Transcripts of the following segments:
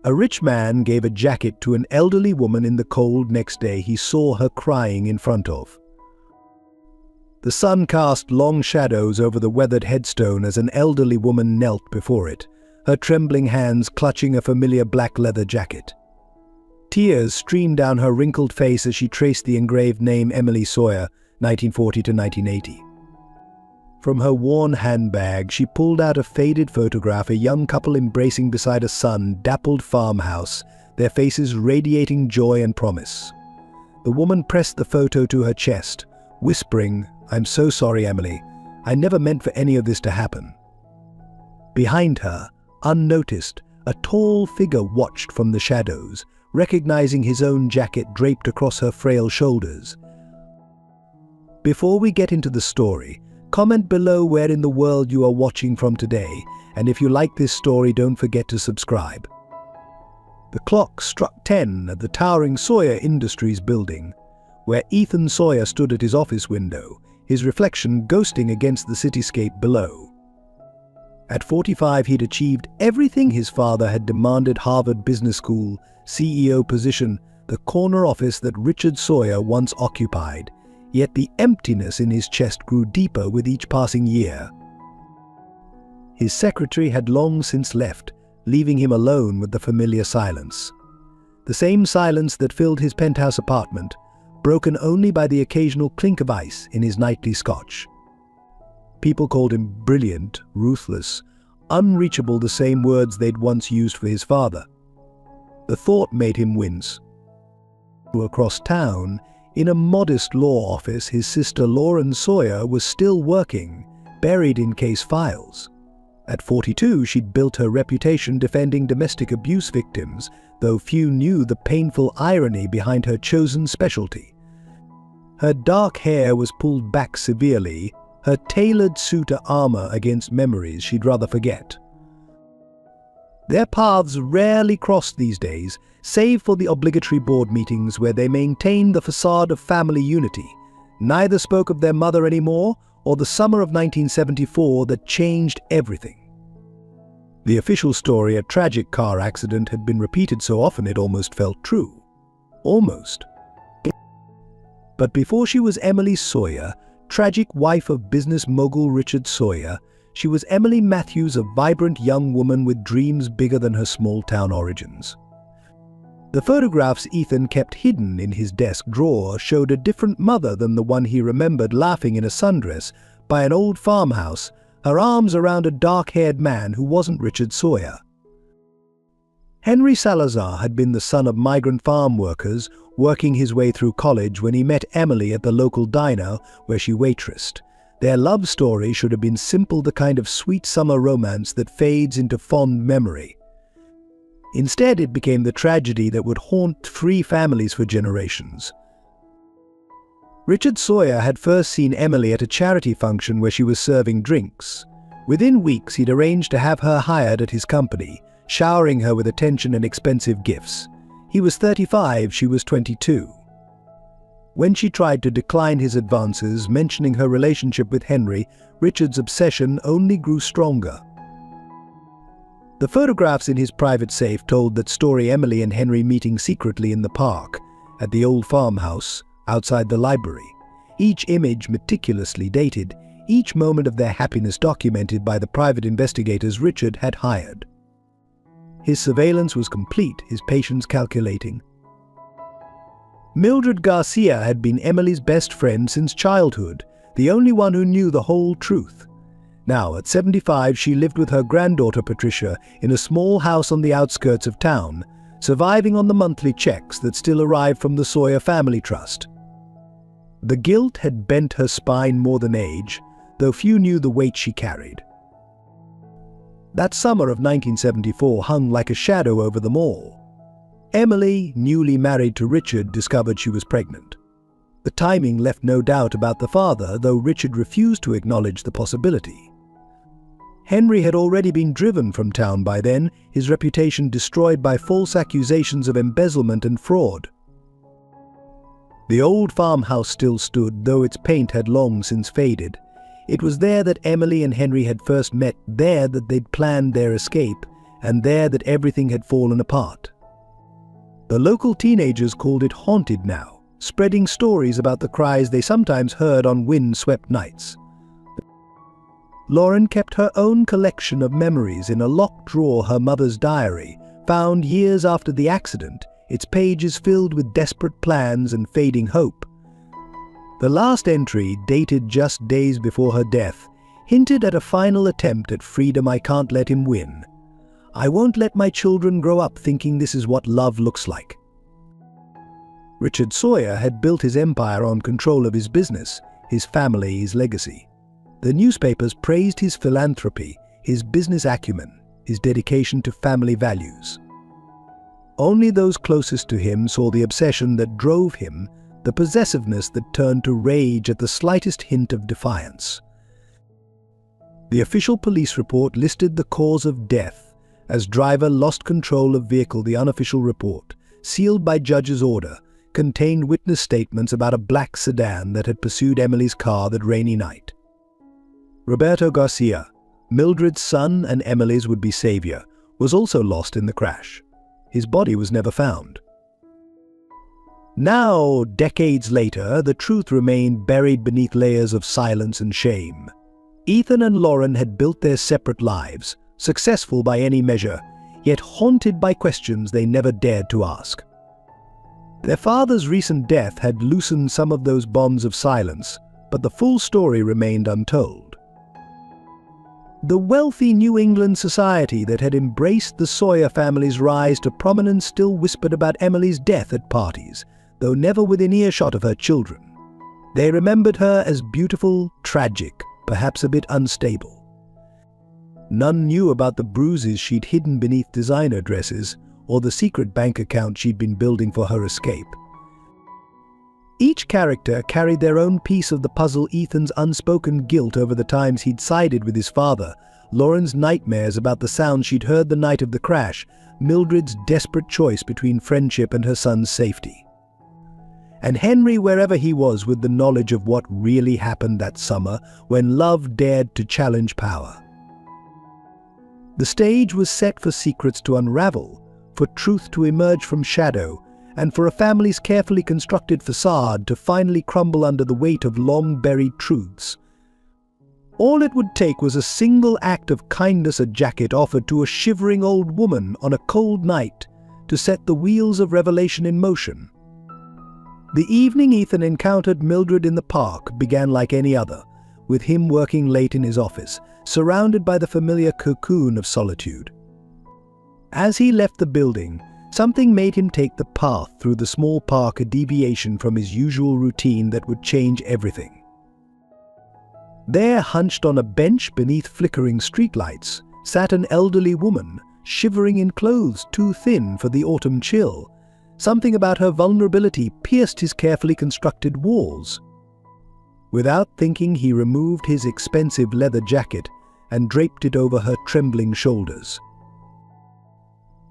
A rich man gave a jacket to an elderly woman in the cold next day he saw her crying in front of. The sun cast long shadows over the weathered headstone as an elderly woman knelt before it, her trembling hands clutching a familiar black leather jacket. Tears streamed down her wrinkled face as she traced the engraved name Emily Sawyer, 1940 to 1980. From her worn handbag, she pulled out a faded photograph, a young couple embracing beside a sun-dappled farmhouse, their faces radiating joy and promise. The woman pressed the photo to her chest, whispering, "I'm so sorry, Emily. I never meant for any of this to happen." Behind her, unnoticed, a tall figure watched from the shadows, recognizing his own jacket draped across her frail shoulders. Before we get into the story, comment below where in the world you are watching from today, and if you like this story, don't forget to subscribe. The clock struck 10 at the towering Sawyer Industries building, where Ethan Sawyer stood at his office window, his reflection ghosting against the cityscape below. At 45, he'd achieved everything his father had demanded: Harvard Business School, CEO position, the corner office that Richard Sawyer once occupied. Yet the emptiness in his chest grew deeper with each passing year. His secretary had long since left, leaving him alone with the familiar silence. The same silence that filled his penthouse apartment, broken only by the occasional clink of ice in his nightly scotch. People called him brilliant, ruthless, unreachable, the same words they'd once used for his father. The thought made him wince. Across town, in a modest law office, his sister Lauren Sawyer was still working, buried in case files. At 42, she'd built her reputation defending domestic abuse victims, though few knew the painful irony behind her chosen specialty. Her dark hair was pulled back severely, her tailored suit a armor against memories she'd rather forget. Their paths rarely crossed these days, save for the obligatory board meetings where they maintained the facade of family unity. Neither spoke of their mother anymore, or the summer of 1974 that changed everything. The official story, a tragic car accident, had been repeated so often it almost felt true. Almost. But before she was Emily Sawyer, tragic wife of business mogul Richard Sawyer, she was Emily Matthews, a vibrant young woman with dreams bigger than her small-town origins. The photographs Ethan kept hidden in his desk drawer showed a different mother than the one he remembered, laughing in a sundress by an old farmhouse, her arms around a dark-haired man who wasn't Richard Sawyer. Henry Salazar had been the son of migrant farm workers, working his way through college when he met Emily at the local diner where she waitressed. Their love story should have been simple, the kind of sweet summer romance that fades into fond memory. Instead, it became the tragedy that would haunt three families for generations. Richard Sawyer had first seen Emily at a charity function where she was serving drinks. Within weeks, he'd arranged to have her hired at his company, showering her with attention and expensive gifts. He was 35, she was 22. When she tried to decline his advances, mentioning her relationship with Henry, Richard's obsession only grew stronger. The photographs in his private safe told that story: Emily and Henry meeting secretly in the park, at the old farmhouse, outside the library. Each image meticulously dated, each moment of their happiness documented by the private investigators Richard had hired. His surveillance was complete, his patience calculating. Mildred Garcia had been Emily's best friend since childhood, the only one who knew the whole truth. Now, at 75, she lived with her granddaughter Patricia in a small house on the outskirts of town, surviving on the monthly checks that still arrived from the Sawyer Family Trust. The guilt had bent her spine more than age, though few knew the weight she carried. That summer of 1974 hung like a shadow over them all. Emily, newly married to Richard, discovered she was pregnant. The timing left no doubt about the father, though Richard refused to acknowledge the possibility. Henry had already been driven from town by then, his reputation destroyed by false accusations of embezzlement and fraud. The old farmhouse still stood, though its paint had long since faded. It was there that Emily and Henry had first met, there that they'd planned their escape, and there that everything had fallen apart. The local teenagers called it haunted now, spreading stories about the cries they sometimes heard on wind-swept nights. Lauren kept her own collection of memories in a locked drawer, her mother's diary, found years after the accident, its pages filled with desperate plans and fading hope. The last entry, dated just days before her death, hinted at a final attempt at freedom. I can't let him win. I won't let my children grow up thinking this is what love looks like. Richard Sawyer had built his empire on control of his business, his family, his legacy. The newspapers praised his philanthropy, his business acumen, his dedication to family values. Only those closest to him saw the obsession that drove him, the possessiveness that turned to rage at the slightest hint of defiance. The official police report listed the cause of death as driver lost control of vehicle. The unofficial report, sealed by judge's order, contained witness statements about a black sedan that had pursued Emily's car that rainy night. Roberto Garcia, Mildred's son and Emily's would-be savior, was also lost in the crash. His body was never found. Now, decades later, the truth remained buried beneath layers of silence and shame. Ethan and Lauren had built their separate lives, successful by any measure, yet haunted by questions they never dared to ask. Their father's recent death had loosened some of those bonds of silence, but the full story remained untold. The wealthy New England society that had embraced the Sawyer family's rise to prominence still whispered about Emily's death at parties, though never within earshot of her children. They remembered her as beautiful, tragic, perhaps a bit unstable. None knew about the bruises she'd hidden beneath designer dresses or the secret bank account she'd been building for her escape. Each character carried their own piece of the puzzle: Ethan's unspoken guilt over the times he'd sided with his father, Lauren's nightmares about the sounds she'd heard the night of the crash, Mildred's desperate choice between friendship and her son's safety. And Henry, wherever he was, with the knowledge of what really happened that summer when love dared to challenge power. The stage was set for secrets to unravel, for truth to emerge from shadow, and for a family's carefully constructed facade to finally crumble under the weight of long-buried truths. All it would take was a single act of kindness, a jacket offered to a shivering old woman on a cold night, to set the wheels of revelation in motion. The evening Ethan encountered Mildred in the park began like any other, with him working late in his office, surrounded by the familiar cocoon of solitude. As he left the building, something made him take the path through the small park, a deviation from his usual routine that would change everything. There, hunched on a bench beneath flickering streetlights, sat an elderly woman, shivering in clothes too thin for the autumn chill. Something about her vulnerability pierced his carefully constructed walls. Without thinking, he removed his expensive leather jacket and draped it over her trembling shoulders.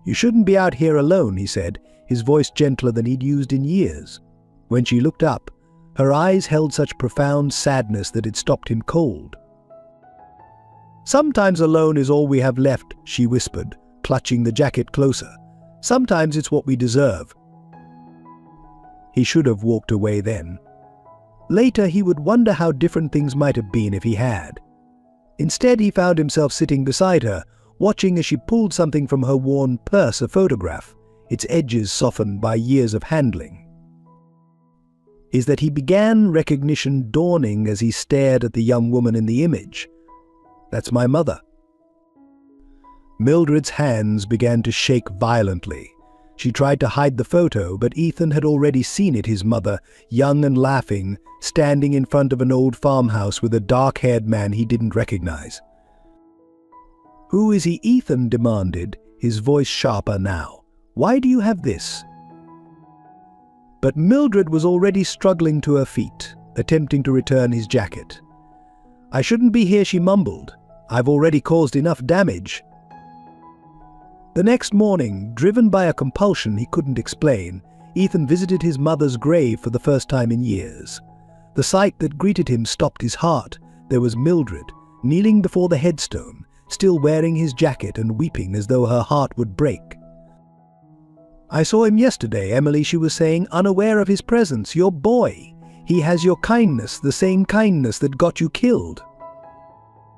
"You shouldn't be out here alone," he said, his voice gentler than he'd used in years. When she looked up, her eyes held such profound sadness that it stopped him cold. "Sometimes alone is all we have left," she whispered, clutching the jacket closer. "Sometimes it's what we deserve." He should have walked away then. Later, he would wonder how different things might have been if he had. Instead, he found himself sitting beside her, watching as she pulled something from her worn purse, a photograph, its edges softened by years of handling. Is that he began recognition dawning as he stared at the young woman in the image. "That's my mother." Mildred's hands began to shake violently. She tried to hide the photo, but Ethan had already seen it: his mother, young and laughing, standing in front of an old farmhouse with a dark-haired man he didn't recognize. "Who is he?" Ethan demanded, his voice sharper now. "Why do you have this?" But Mildred was already struggling to her feet, attempting to return his jacket. "I shouldn't be here," she mumbled. "I've already caused enough damage." The next morning, driven by a compulsion he couldn't explain, Ethan visited his mother's grave for the first time in years. The sight that greeted him stopped his heart. There was Mildred, kneeling before the headstone, still wearing his jacket and weeping as though her heart would break. "I saw him yesterday, Emily," she was saying, "unaware of his presence. Your boy. He has your kindness, the same kindness that got you killed."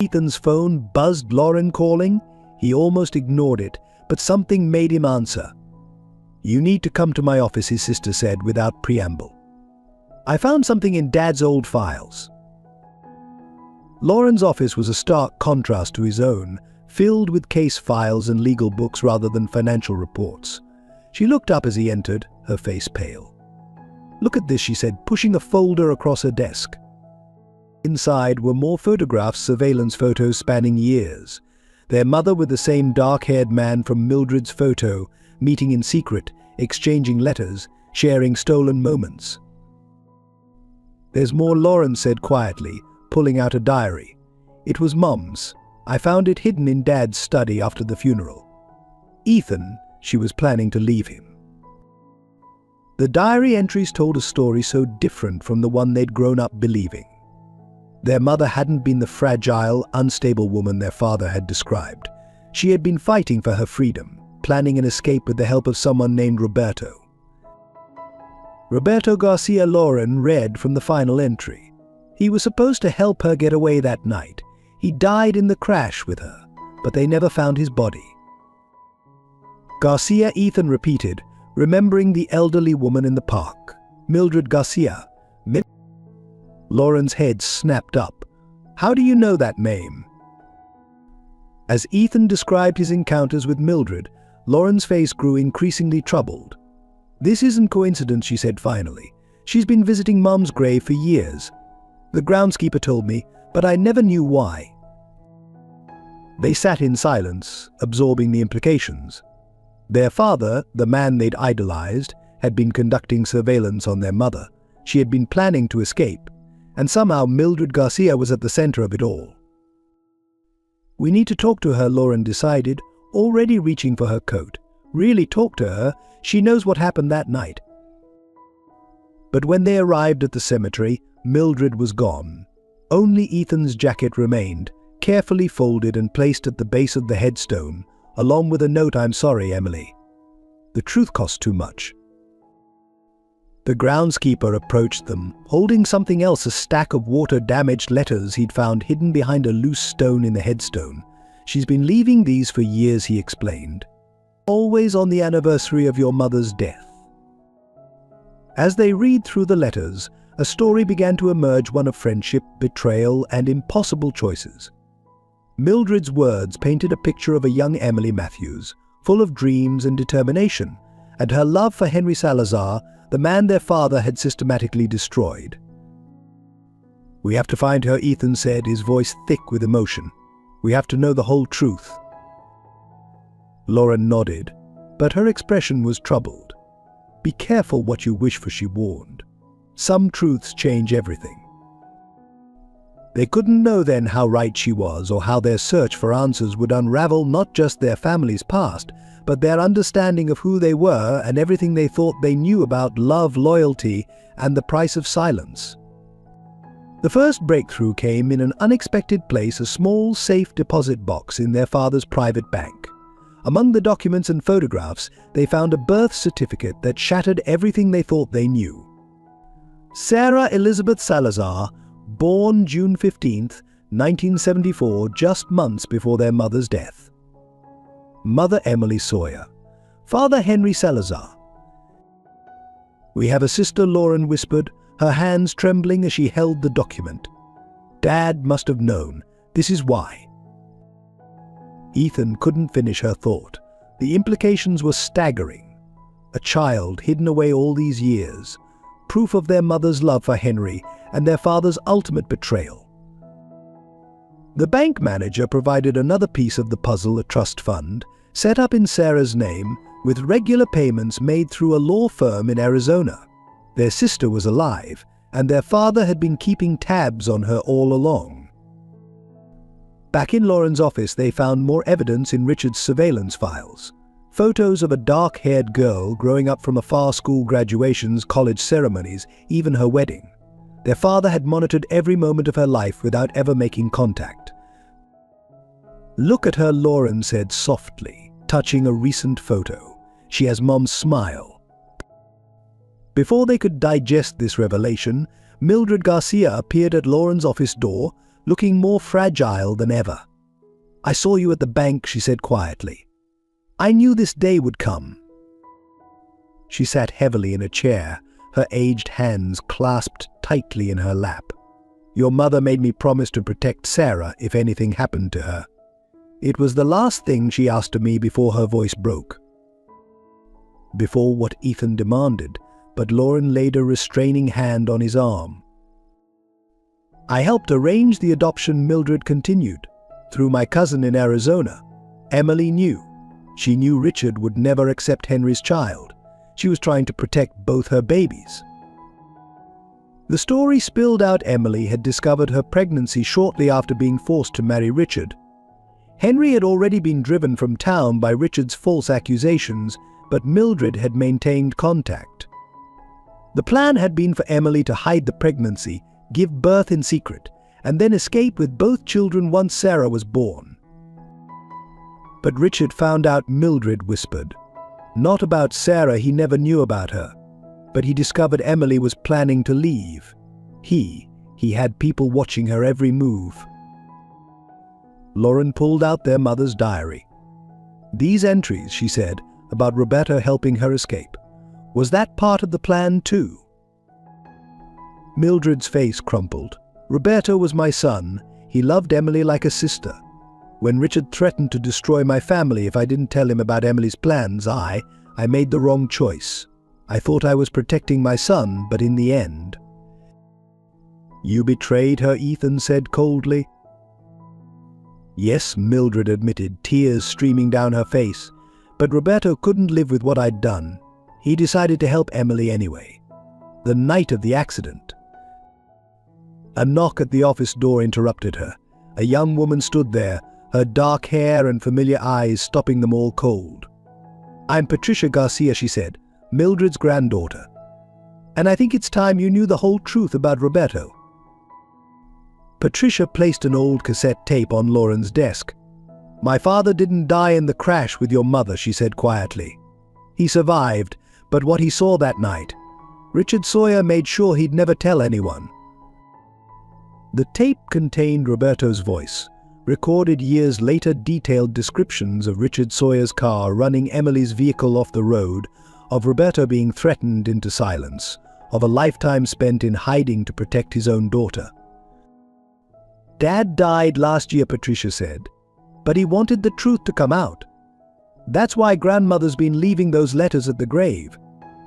Ethan's phone buzzed. Lauren calling. He almost ignored it, but something made him answer. "You need to come to my office," his sister said without preamble. "I found something in Dad's old files." Lauren's office was a stark contrast to his own, filled with case files and legal books rather than financial reports. She looked up as he entered, her face pale. "Look at this," she said, pushing a folder across her desk. Inside were more photographs, surveillance photos spanning years. Their mother with the same dark-haired man from Mildred's photo, meeting in secret, exchanging letters, sharing stolen moments. "There's more," Lauren said quietly, pulling out a diary. "It was Mom's. I found it hidden in Dad's study after the funeral. Ethan, she was planning to leave him." The diary entries told a story so different from the one they'd grown up believing. Their mother hadn't been the fragile, unstable woman their father had described. She had been fighting for her freedom, planning an escape with the help of someone named Roberto. Roberto Garcia. Lauren read from the final entry. He was supposed to help her get away that night. He died in the crash with her, but they never found his body. Garcia. Ethan repeated, remembering the elderly woman in the park. Mildred Garcia. Lauren's head snapped up. "How do you know that name?" As Ethan described his encounters with Mildred, Lauren's face grew increasingly troubled. "This isn't coincidence," she said finally. "She's been visiting Mom's grave for years. The groundskeeper told me, but I never knew why." They sat in silence, absorbing the implications. Their father, the man they'd idolized, had been conducting surveillance on their mother. She had been planning to escape, and somehow Mildred Garcia was at the center of it all. "We need to talk to her," Lauren decided, already reaching for her coat. "Really talk to her. She knows what happened that night." But when they arrived at the cemetery, Mildred was gone. Only Ethan's jacket remained, carefully folded and placed at the base of the headstone, along with a note, "I'm sorry, Emily. The truth cost too much." The groundskeeper approached them, holding something else, a stack of water-damaged letters he'd found hidden behind a loose stone in the headstone. "She's been leaving these for years," he explained. "Always on the anniversary of your mother's death." As they read through the letters, a story began to emerge, one of friendship, betrayal, and impossible choices. Mildred's words painted a picture of a young Emily Matthews, full of dreams and determination, and her love for Henry Salazar, the man their father had systematically destroyed. "We have to find her," Ethan said, his voice thick with emotion. "We have to know the whole truth." Lauren nodded, but her expression was troubled. "Be careful what you wish for," she warned. "Some truths change everything." They couldn't know then how right she was, or how their search for answers would unravel not just their family's past, but their understanding of who they were and everything they thought they knew about love, loyalty, and the price of silence. The first breakthrough came in an unexpected place, a small, safe deposit box in their father's private bank. Among the documents and photographs, they found a birth certificate that shattered everything they thought they knew. Sarah Elizabeth Salazar, born June 15, 1974, just months before their mother's death. Mother Emily Sawyer. Father Henry Salazar. "We have a sister," Lauren whispered, her hands trembling as she held the document. "Dad must have known. This is why." Ethan couldn't finish her thought. The implications were staggering. A child hidden away all these years, proof of their mother's love for Henry and their father's ultimate betrayal. The bank manager provided another piece of the puzzle, a trust fund, set up in Sarah's name, with regular payments made through a law firm in Arizona. Their sister was alive, and their father had been keeping tabs on her all along. Back in Lauren's office, they found more evidence in Richard's surveillance files. Photos of a dark-haired girl growing up from afar, school graduations, college ceremonies, even her wedding. Their father had monitored every moment of her life without ever making contact. "Look at her," Lauren said softly, touching a recent photo. "She has Mom's smile." Before they could digest this revelation, Mildred Garcia appeared at Lauren's office door, looking more fragile than ever. "I saw you at the bank," she said quietly. "I knew this day would come." She sat heavily in a chair, her aged hands clasped tightly in her lap. "Your mother made me promise to protect Sarah if anything happened to her. It was the last thing she asked of me before her voice broke." Before what Ethan demanded, but Lauren laid a restraining hand on his arm. "I helped arrange the adoption," Mildred continued, "through my cousin in Arizona. Emily knew. She knew Richard would never accept Henry's child. She was trying to protect both her babies." The story spilled out Emily had discovered her pregnancy shortly after being forced to marry Richard. Henry had already been driven from town by Richard's false accusations, but Mildred had maintained contact. The plan had been for Emily to hide the pregnancy, give birth in secret, and then escape with both children once Sarah was born. But Richard found out, Mildred whispered. Not about Sarah, he never knew about her. But he discovered Emily was planning to leave. He had people watching her every move. Lauren pulled out their mother's diary. "These entries," she said, "about Roberto helping her escape. Was that part of the plan too?" Mildred's face crumpled. "Roberto was my son. He loved Emily like a sister. When Richard threatened to destroy my family if I didn't tell him about Emily's plans, I made the wrong choice. I thought I was protecting my son, but in the end..." "You betrayed her," Ethan said coldly. "Yes," Mildred admitted, tears streaming down her face. "But Roberto couldn't live with what I'd done. He decided to help Emily anyway. The night of the accident..." A knock at the office door interrupted her. A young woman stood there, her dark hair and familiar eyes stopping them all cold. "I'm Patricia Garcia," she said, "Mildred's granddaughter. And I think it's time you knew the whole truth about Roberto." Patricia placed an old cassette tape on Lauren's desk. "My father didn't die in the crash with your mother," she said quietly. "He survived, but what he saw that night, Richard Sawyer made sure he'd never tell anyone." The tape contained Roberto's voice, recorded years later, detailed descriptions of Richard Sawyer's car running Emily's vehicle off the road, of Roberto being threatened into silence, of a lifetime spent in hiding to protect his own daughter. "Dad died last year," Patricia said, "but he wanted the truth to come out. That's why Grandmother's been leaving those letters at the grave.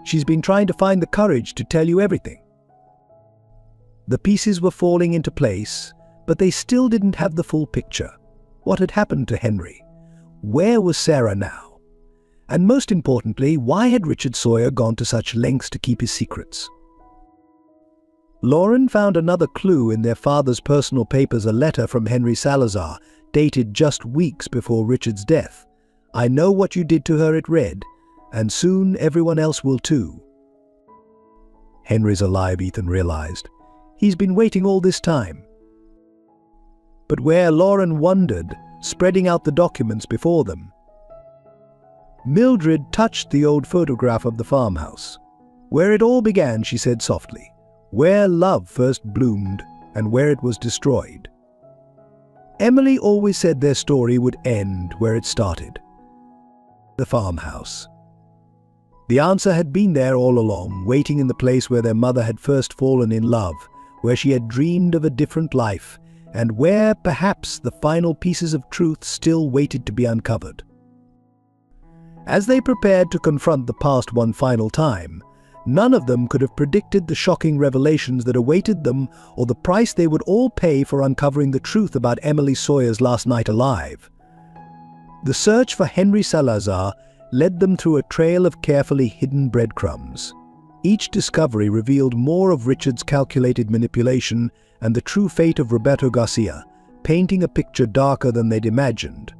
She's been trying to find the courage to tell you everything." The pieces were falling into place, but they still didn't have the full picture. What had happened to Henry? Where was Sarah now? And most importantly, why had Richard Sawyer gone to such lengths to keep his secrets? Lauren found another clue in their father's personal papers, a letter from Henry Salazar, dated just weeks before Richard's death. "I know what you did to her," it read, "and soon everyone else will too." Henry's alive, Ethan realized. He's been waiting all this time. But where, Lauren wondered, spreading out the documents before them. Mildred touched the old photograph of the farmhouse. "Where it all began," she said softly. "Where love first bloomed and where it was destroyed." Emily always said their story would end where it started. The farmhouse. The answer had been there all along, waiting in the place where their mother had first fallen in love, where she had dreamed of a different life, and where, perhaps, the final pieces of truth still waited to be uncovered. As they prepared to confront the past one final time, none of them could have predicted the shocking revelations that awaited them or the price they would all pay for uncovering the truth about Emily Sawyer's last night alive. The search for Henry Salazar led them through a trail of carefully hidden breadcrumbs. Each discovery revealed more of Richard's calculated manipulation and the true fate of Roberto Garcia, painting a picture darker than they'd imagined.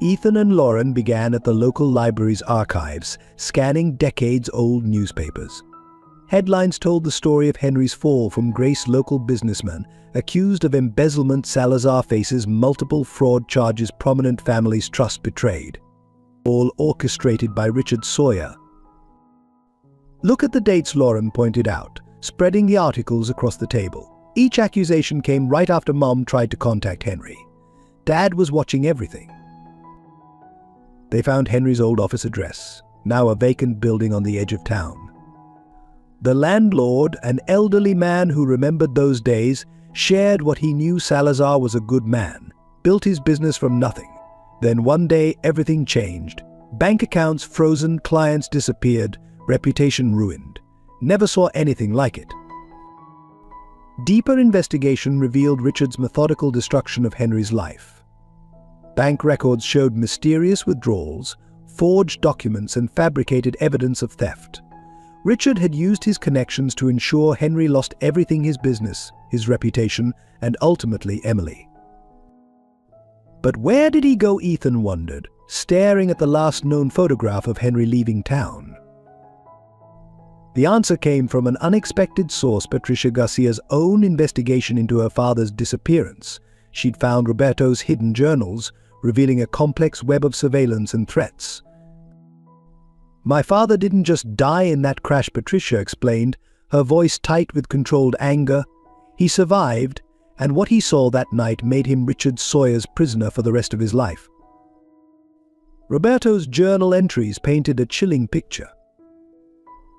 Ethan and Lauren began at the local library's archives, scanning decades-old newspapers. Headlines told the story of Henry's fall from grace. Local businessman accused of embezzlement. Salazar faces multiple fraud charges. Prominent families' trust betrayed. All orchestrated by Richard Sawyer. Look at the dates, Lauren pointed out, spreading the articles across the table. Each accusation came right after Mom tried to contact Henry. Dad was watching everything. They found Henry's old office address, now a vacant building on the edge of town. The landlord, an elderly man who remembered those days, shared what he knew. Salazar was a good man, built his business from nothing. Then one day everything changed. Bank accounts frozen, clients disappeared, reputation ruined. Never saw anything like it. Deeper investigation revealed Richard's methodical destruction of Henry's life. Bank records showed mysterious withdrawals, forged documents, and fabricated evidence of theft. Richard had used his connections to ensure Henry lost everything: his business, his reputation, and ultimately Emily. But where did he go? Ethan wondered, staring at the last known photograph of Henry leaving town. The answer came from an unexpected source: Patricia Garcia's own investigation into her father's disappearance. She'd found Roberto's hidden journals, revealing a complex web of surveillance and threats. "My father didn't just die in that crash," Patricia explained, her voice tight with controlled anger. "He survived, and what he saw that night made him Richard Sawyer's prisoner for the rest of his life." Roberto's journal entries painted a chilling picture.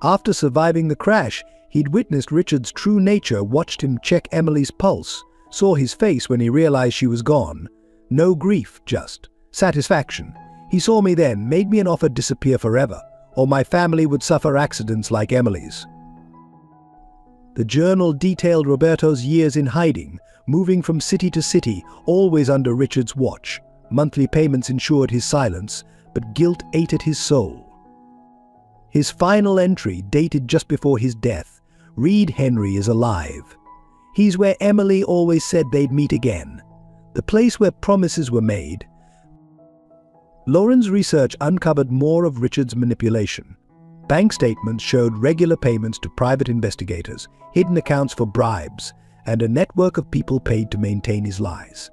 After surviving the crash, he'd witnessed Richard's true nature, watched him check Emily's pulse, saw his face when he realized she was gone. No grief, just satisfaction. "He saw me then, made me an offer: disappear forever, or my family would suffer accidents like Emily's." The journal detailed Roberto's years in hiding, moving from city to city, always under Richard's watch. Monthly payments ensured his silence, but guilt ate at his soul. His final entry, dated just before his death, read: "Henry is alive. He's where Emily always said they'd meet again. The place where promises were made." Lauren's research uncovered more of Richard's manipulation. Bank statements showed regular payments to private investigators, hidden accounts for bribes, and a network of people paid to maintain his lies.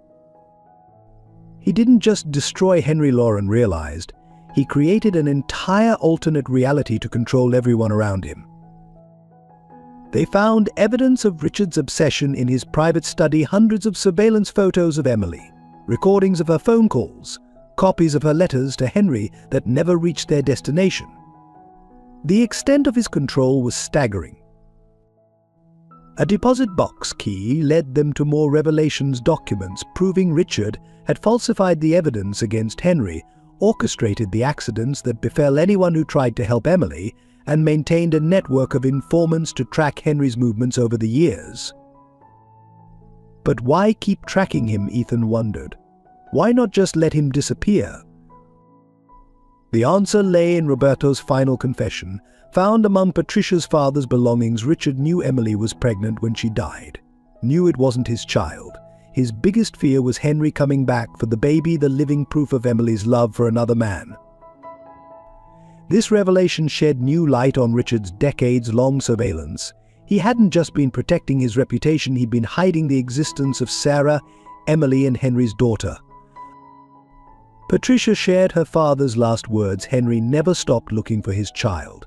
He didn't just destroy Henry, Lauren realized. He created an entire alternate reality to control everyone around him. They found evidence of Richard's obsession in his private study: hundreds of surveillance photos of Emily, recordings of her phone calls, copies of her letters to Henry that never reached their destination. The extent of his control was staggering. A deposit box key led them to more revelations: documents proving Richard had falsified the evidence against Henry, orchestrated the accidents that befell anyone who tried to help Emily, and maintained a network of informants to track Henry's movements over the years. But why keep tracking him? Ethan wondered. Why not just let him disappear? The answer lay in Roberto's final confession, found among Patricia's father's belongings. Richard knew Emily was pregnant when she died, knew it wasn't his child. His biggest fear was Henry coming back for the baby, the living proof of Emily's love for another man. This revelation shed new light on Richard's decades-long surveillance. He hadn't just been protecting his reputation, he'd been hiding the existence of Sarah, Emily, and Henry's daughter. Patricia shared her father's last words: Henry never stopped looking for his child.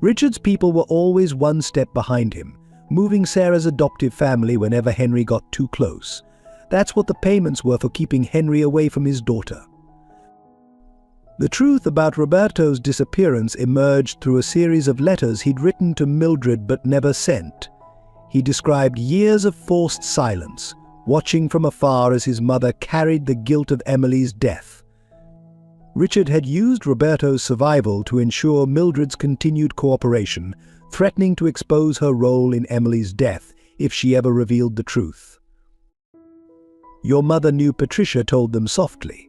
Richard's people were always one step behind him, moving Sarah's adoptive family whenever Henry got too close. That's what the payments were for keeping Henry away from his daughter. The truth about Roberto's disappearance emerged through a series of letters he'd written to Mildred but never sent. He described years of forced silence, watching from afar as his mother carried the guilt of Emily's death. Richard had used Roberto's survival to ensure Mildred's continued cooperation, threatening to expose her role in Emily's death if she ever revealed the truth. "Your mother knew," Patricia told them softly.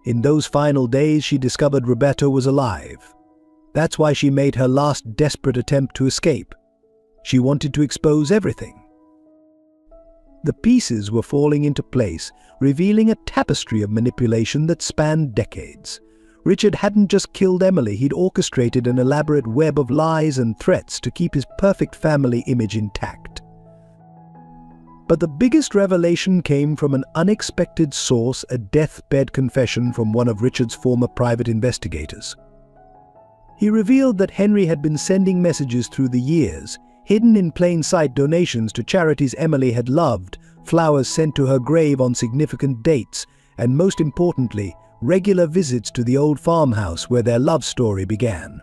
"In those final days she discovered Roberto was alive. That's why she made her last desperate attempt to escape. She wanted to expose everything." The pieces were falling into place, revealing a tapestry of manipulation that spanned decades. Richard hadn't just killed Emily, he'd orchestrated an elaborate web of lies and threats to keep his perfect family image intact. But the biggest revelation came from an unexpected source, a deathbed confession from one of Richard's former private investigators. He revealed that Henry had been sending messages through the years, hidden in plain sight donations to charities Emily had loved, flowers sent to her grave on significant dates, and most importantly, regular visits to the old farmhouse where their love story began.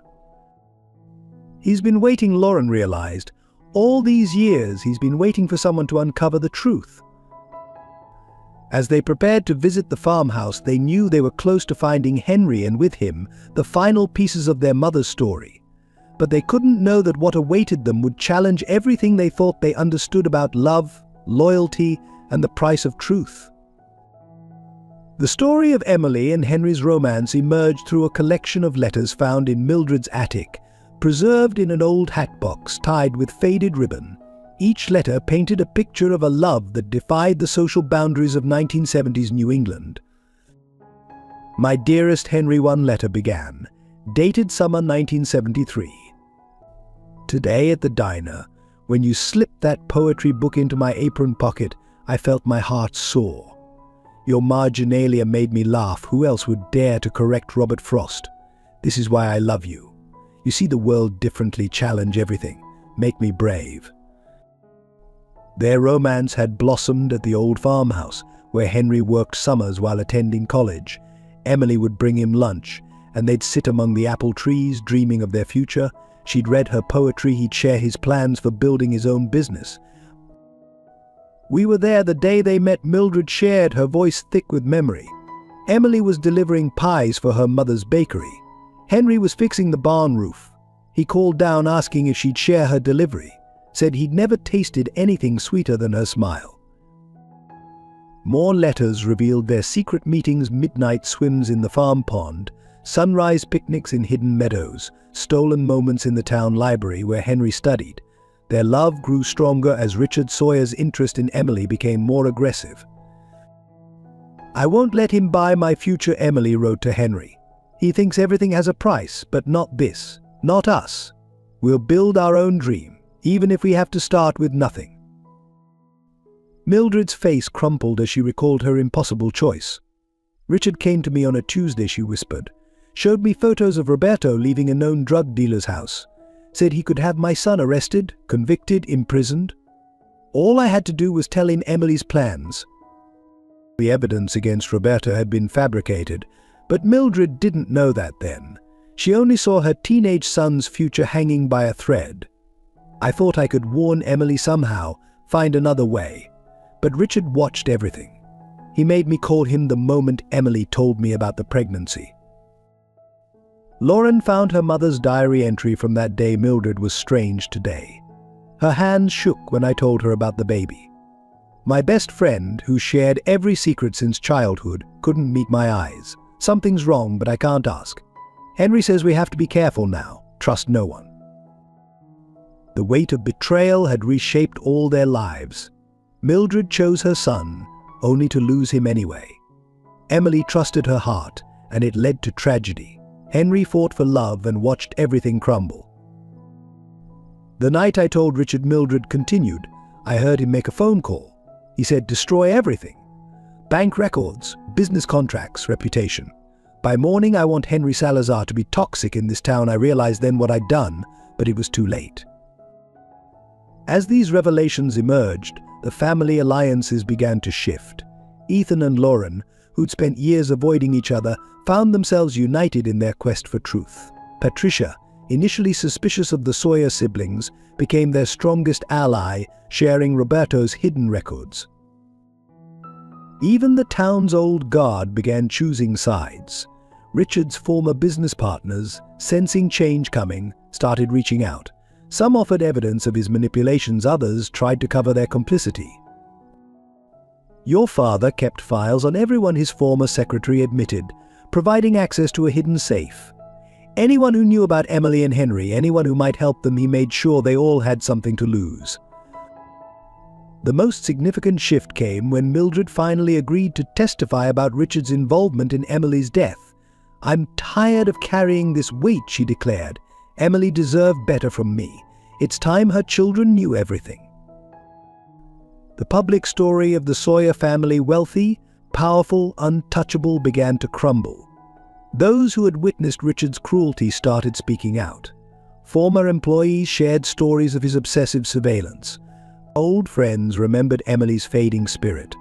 He's been waiting, Lauren realized. All these years he's been waiting for someone to uncover the truth. As they prepared to visit the farmhouse, they knew they were close to finding Henry and with him the final pieces of their mother's story. But they couldn't know that what awaited them would challenge everything they thought they understood about love, loyalty, and the price of truth. The story of Emily and Henry's romance emerged through a collection of letters found in Mildred's attic, preserved in an old hatbox tied with faded ribbon. Each letter painted a picture of a love that defied the social boundaries of 1970s New England. "My dearest Henry," one letter began, dated summer 1973. "Today at the diner, when you slipped that poetry book into my apron pocket, I felt my heart soar. Your marginalia made me laugh. Who else would dare to correct Robert Frost? This is why I love you. You see the world differently, challenge everything, make me brave." Their romance had blossomed at the old farmhouse, where Henry worked summers while attending college. Emily would bring him lunch, and they'd sit among the apple trees, dreaming of their future. She'd read her poetry, he'd share his plans for building his own business. "We were there the day they met," Mildred shared, her voice thick with memory. Emily was delivering pies for her mother's bakery. Henry was fixing the barn roof. He called down asking if she'd share her delivery, said he'd never tasted anything sweeter than her smile. More letters revealed their secret meetings, midnight swims in the farm pond, sunrise picnics in hidden meadows, stolen moments in the town library where Henry studied. Their love grew stronger as Richard Sawyer's interest in Emily became more aggressive. "I won't let him buy my future," Emily wrote to Henry. "He thinks everything has a price, but not this, not us. We'll build our own dream, even if we have to start with nothing." Mildred's face crumpled as she recalled her impossible choice. "Richard came to me on a Tuesday," she whispered, "showed me photos of Roberto leaving a known drug dealer's house. Said he could have my son arrested, convicted, imprisoned. All I had to do was tell him Emily's plans." The evidence against Roberto had been fabricated, but Mildred didn't know that then. She only saw her teenage son's future hanging by a thread. "I thought I could warn Emily somehow, find another way. But Richard watched everything. He made me call him the moment Emily told me about the pregnancy." Lauren found her mother's diary entry from that day. "Mildred was strange today. Her hands shook when I told her about the baby. My best friend, who shared every secret since childhood, couldn't meet my eyes. Something's wrong, but I can't ask. Henry says we have to be careful now, trust no one." The weight of betrayal had reshaped all their lives. Mildred chose her son, only to lose him anyway. Emily trusted her heart, and it led to tragedy. Henry fought for love and watched everything crumble. "The night I told Richard," Mildred continued, "I heard him make a phone call. He said destroy everything. Bank records, business contracts, reputation. By morning I want Henry Salazar to be toxic in this town." I realized then what I'd done, but it was too late. As these revelations emerged, the family alliances began to shift. Ethan and Lauren, who'd spent years avoiding each other, found themselves united in their quest for truth. Patricia, initially suspicious of the Sawyer siblings, became their strongest ally, sharing Roberto's hidden records. Even the town's old guard began choosing sides. Richard's former business partners, sensing change coming, started reaching out. Some offered evidence of his manipulations, others tried to cover their complicity. "Your father kept files on everyone," his former secretary admitted, providing access to a hidden safe. "Anyone who knew about Emily and Henry, anyone who might help them, he made sure they all had something to lose." The most significant shift came when Mildred finally agreed to testify about Richard's involvement in Emily's death. "I'm tired of carrying this weight," she declared. "Emily deserved better from me. It's time her children knew everything." The public story of the Sawyer family, wealthy, powerful, untouchable, began to crumble. Those who had witnessed Richard's cruelty started speaking out. Former employees shared stories of his obsessive surveillance. Old friends remembered Emily's fading spirit.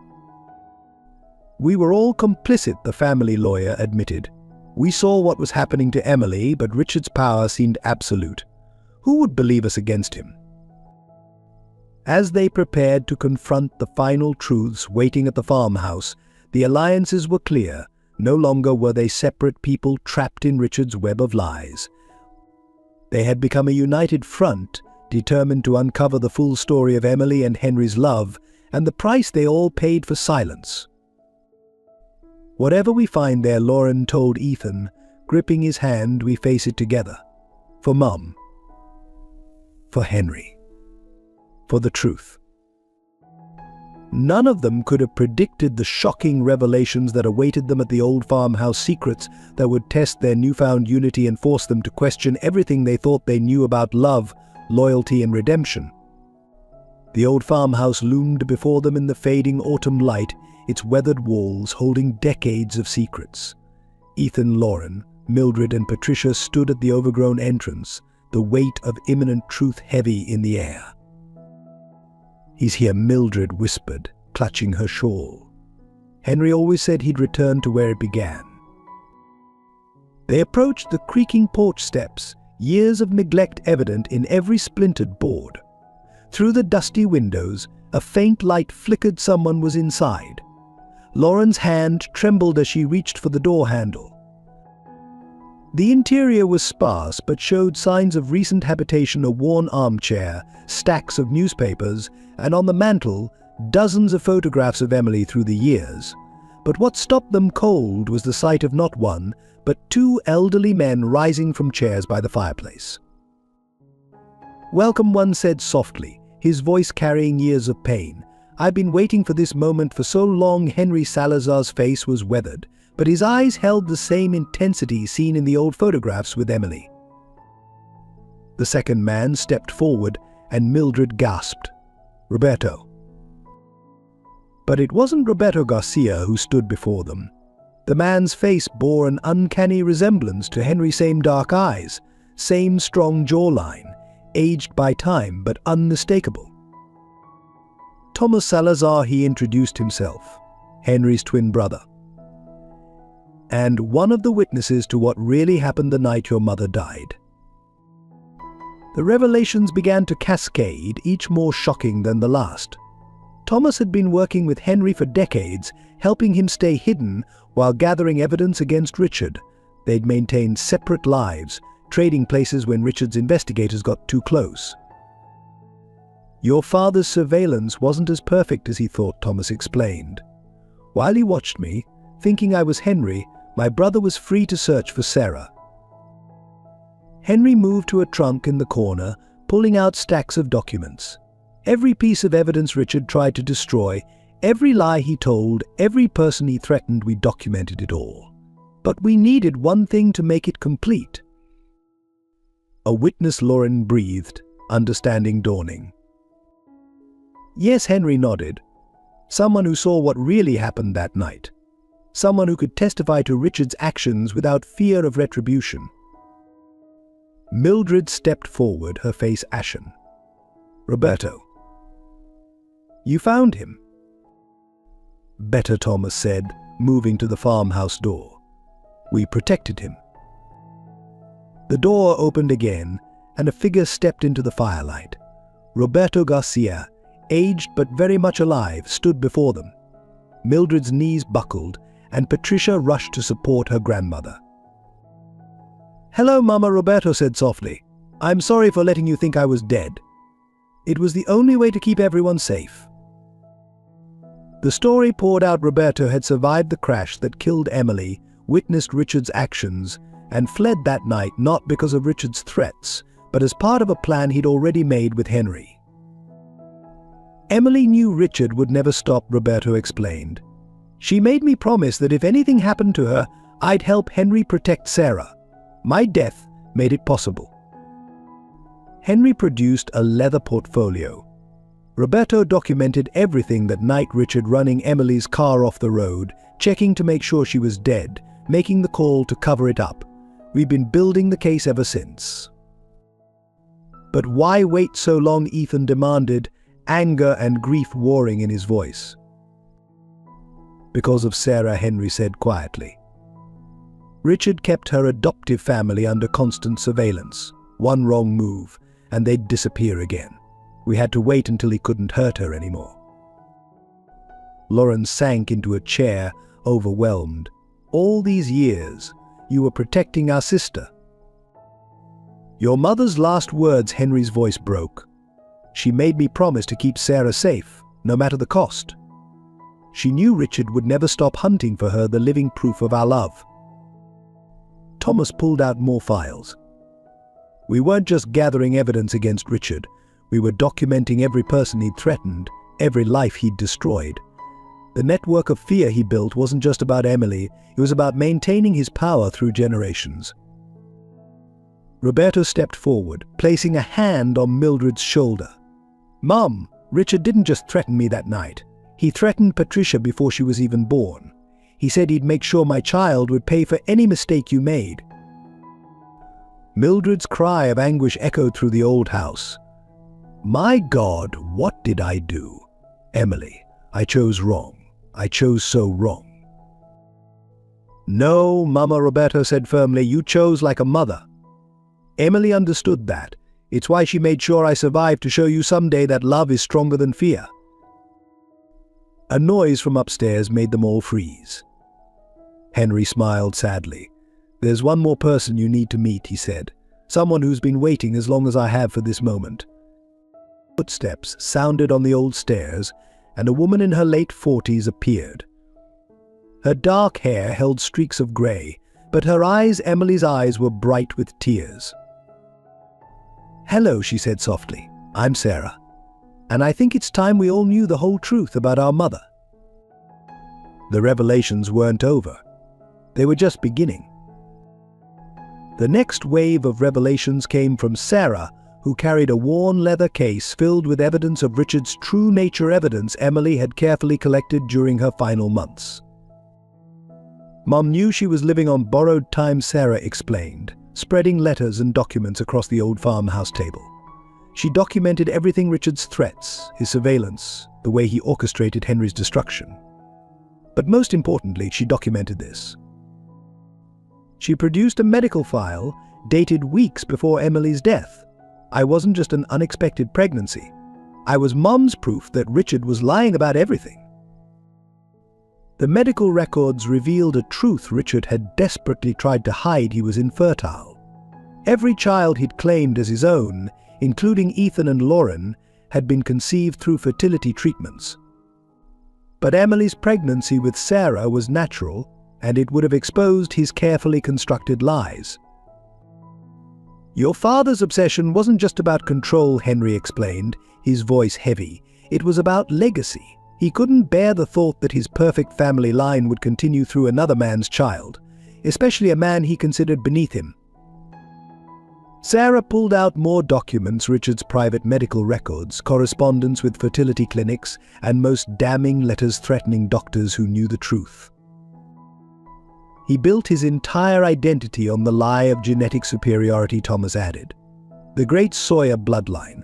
"We were all complicit," the family lawyer admitted. "We saw what was happening to Emily, but Richard's power seemed absolute. Who would believe us against him?" As they prepared to confront the final truths waiting at the farmhouse, the alliances were clear. No longer were they separate people trapped in Richard's web of lies. They had become a united front, determined to uncover the full story of Emily and Henry's love, and the price they all paid for silence. "Whatever we find there," Lauren told Ethan, gripping his hand, "we face it together. For Mum. For Henry. For the truth." None of them could have predicted the shocking revelations that awaited them at the old farmhouse, secrets that would test their newfound unity and force them to question everything they thought they knew about love, loyalty, and redemption. The old farmhouse loomed before them in the fading autumn light, its weathered walls holding decades of secrets. Ethan, Lauren, Mildred, and Patricia stood at the overgrown entrance, the weight of imminent truth heavy in the air. "He's here," Mildred whispered, clutching her shawl. "Henry always said he'd return to where it began." They approached the creaking porch steps, years of neglect evident in every splintered board. Through the dusty windows, a faint light flickered. Someone was inside. Lauren's hand trembled as she reached for the door handle. The interior was sparse but showed signs of recent habitation: a worn armchair, stacks of newspapers, and on the mantel, dozens of photographs of Emily through the years. But what stopped them cold was the sight of not one, but two elderly men rising from chairs by the fireplace. "Welcome," one said softly, his voice carrying years of pain. "I've been waiting for this moment for so long." Henry Salazar's face was weathered, but his eyes held the same intensity seen in the old photographs with Emily. The second man stepped forward, and Mildred gasped, "Roberto." But it wasn't Roberto Garcia who stood before them. The man's face bore an uncanny resemblance to Henry's: same dark eyes, same strong jawline, aged by time but unmistakable. "Thomas Salazar," he introduced himself, "Henry's twin brother. And one of the witnesses to what really happened the night your mother died." The revelations began to cascade, each more shocking than the last. Thomas had been working with Henry for decades, helping him stay hidden while gathering evidence against Richard. They'd maintained separate lives, trading places when Richard's investigators got too close. "Your father's surveillance wasn't as perfect as he thought," Thomas explained. "While he watched me, thinking I was Henry, my brother was free to search for Sarah." Henry moved to a trunk in the corner, pulling out stacks of documents. Every piece of evidence Richard tried to destroy, every lie he told, every person he threatened, we documented it all. But we needed one thing to make it complete. "A witness," Lauren breathed, understanding dawning. "Yes," Henry nodded. "Someone who saw what really happened that night. Someone who could testify to Richard's actions without fear of retribution." Mildred stepped forward, her face ashen. "Roberto. You found him?" "Better," Thomas said, moving to the farmhouse door. "We protected him." The door opened again, and a figure stepped into the firelight. Roberto Garcia, aged but very much alive, stood before them. Mildred's knees buckled, and Patricia rushed to support her grandmother. "Hello, Mama," Roberto said softly. "I'm sorry for letting you think I was dead. It was the only way to keep everyone safe." The story poured out. Roberto had survived the crash that killed Emily, witnessed Richard's actions, and fled that night not because of Richard's threats, but as part of a plan he'd already made with Henry. "Emily knew Richard would never stop," Roberto explained. "She made me promise that if anything happened to her, I'd help Henry protect Sarah. My death made it possible. Henry produced a leather portfolio. Roberto documented everything that night: Richard running Emily's car off the road, checking to make sure she was dead, making the call to cover it up. We've been building the case ever since. But why wait so long? Ethan demanded, anger and grief warring in his voice. Because of Sarah, Henry said quietly. Richard kept her adoptive family under constant surveillance. One wrong move, and they'd disappear again. We had to wait until he couldn't hurt her anymore. Lauren sank into a chair, overwhelmed. All these years, you were protecting our sister. Your mother's last words, Henry's voice broke. She made me promise to keep Sarah safe, no matter the cost. She knew Richard would never stop hunting for her, the living proof of our love. Thomas pulled out more files. We weren't just gathering evidence against Richard. We were documenting every person he'd threatened, every life he'd destroyed. The network of fear he built wasn't just about Emily, it was about maintaining his power through generations. Roberto stepped forward, placing a hand on Mildred's shoulder. Mom, Richard didn't just threaten me that night. He threatened Patricia before she was even born. He said he'd make sure my child would pay for any mistake you made. Mildred's cry of anguish echoed through the old house. My God, what did I do? Emily, I chose wrong. I chose so wrong. No, Mama, Roberto said firmly, you chose like a mother. Emily understood that. It's why she made sure I survived, to show you someday that love is stronger than fear. A noise from upstairs made them all freeze. Henry smiled sadly. There's one more person you need to meet, he said. Someone who's been waiting as long as I have for this moment. Footsteps sounded on the old stairs, and a woman in her late 40s appeared. Her dark hair held streaks of grey, but her eyes, Emily's eyes, were bright with tears. Hello, she said softly. I'm Sarah. And I think it's time we all knew the whole truth about our mother. The revelations weren't over. They were just beginning. The next wave of revelations came from Sarah, who carried a worn leather case filled with evidence of Richard's true nature, evidence Emily had carefully collected during her final months. Mom knew she was living on borrowed time, Sarah explained, spreading letters and documents across the old farmhouse table. She documented everything: Richard's threats, his surveillance, the way he orchestrated Henry's destruction. But most importantly, she documented this. She produced a medical file dated weeks before Emily's death. I wasn't just an unexpected pregnancy. I was Mom's proof that Richard was lying about everything. The medical records revealed a truth Richard had desperately tried to hide: he was infertile. Every child he'd claimed as his own, including Ethan and Lauren, had been conceived through fertility treatments. But Emily's pregnancy with Sarah was natural, and it would have exposed his carefully constructed lies. Your father's obsession wasn't just about control, Henry explained, his voice heavy. It was about legacy. He couldn't bear the thought that his perfect family line would continue through another man's child, especially a man he considered beneath him. Sarah pulled out more documents: Richard's private medical records, correspondence with fertility clinics, and most damning, letters threatening doctors who knew the truth. He built his entire identity on the lie of genetic superiority, Thomas added. The great Sawyer bloodline,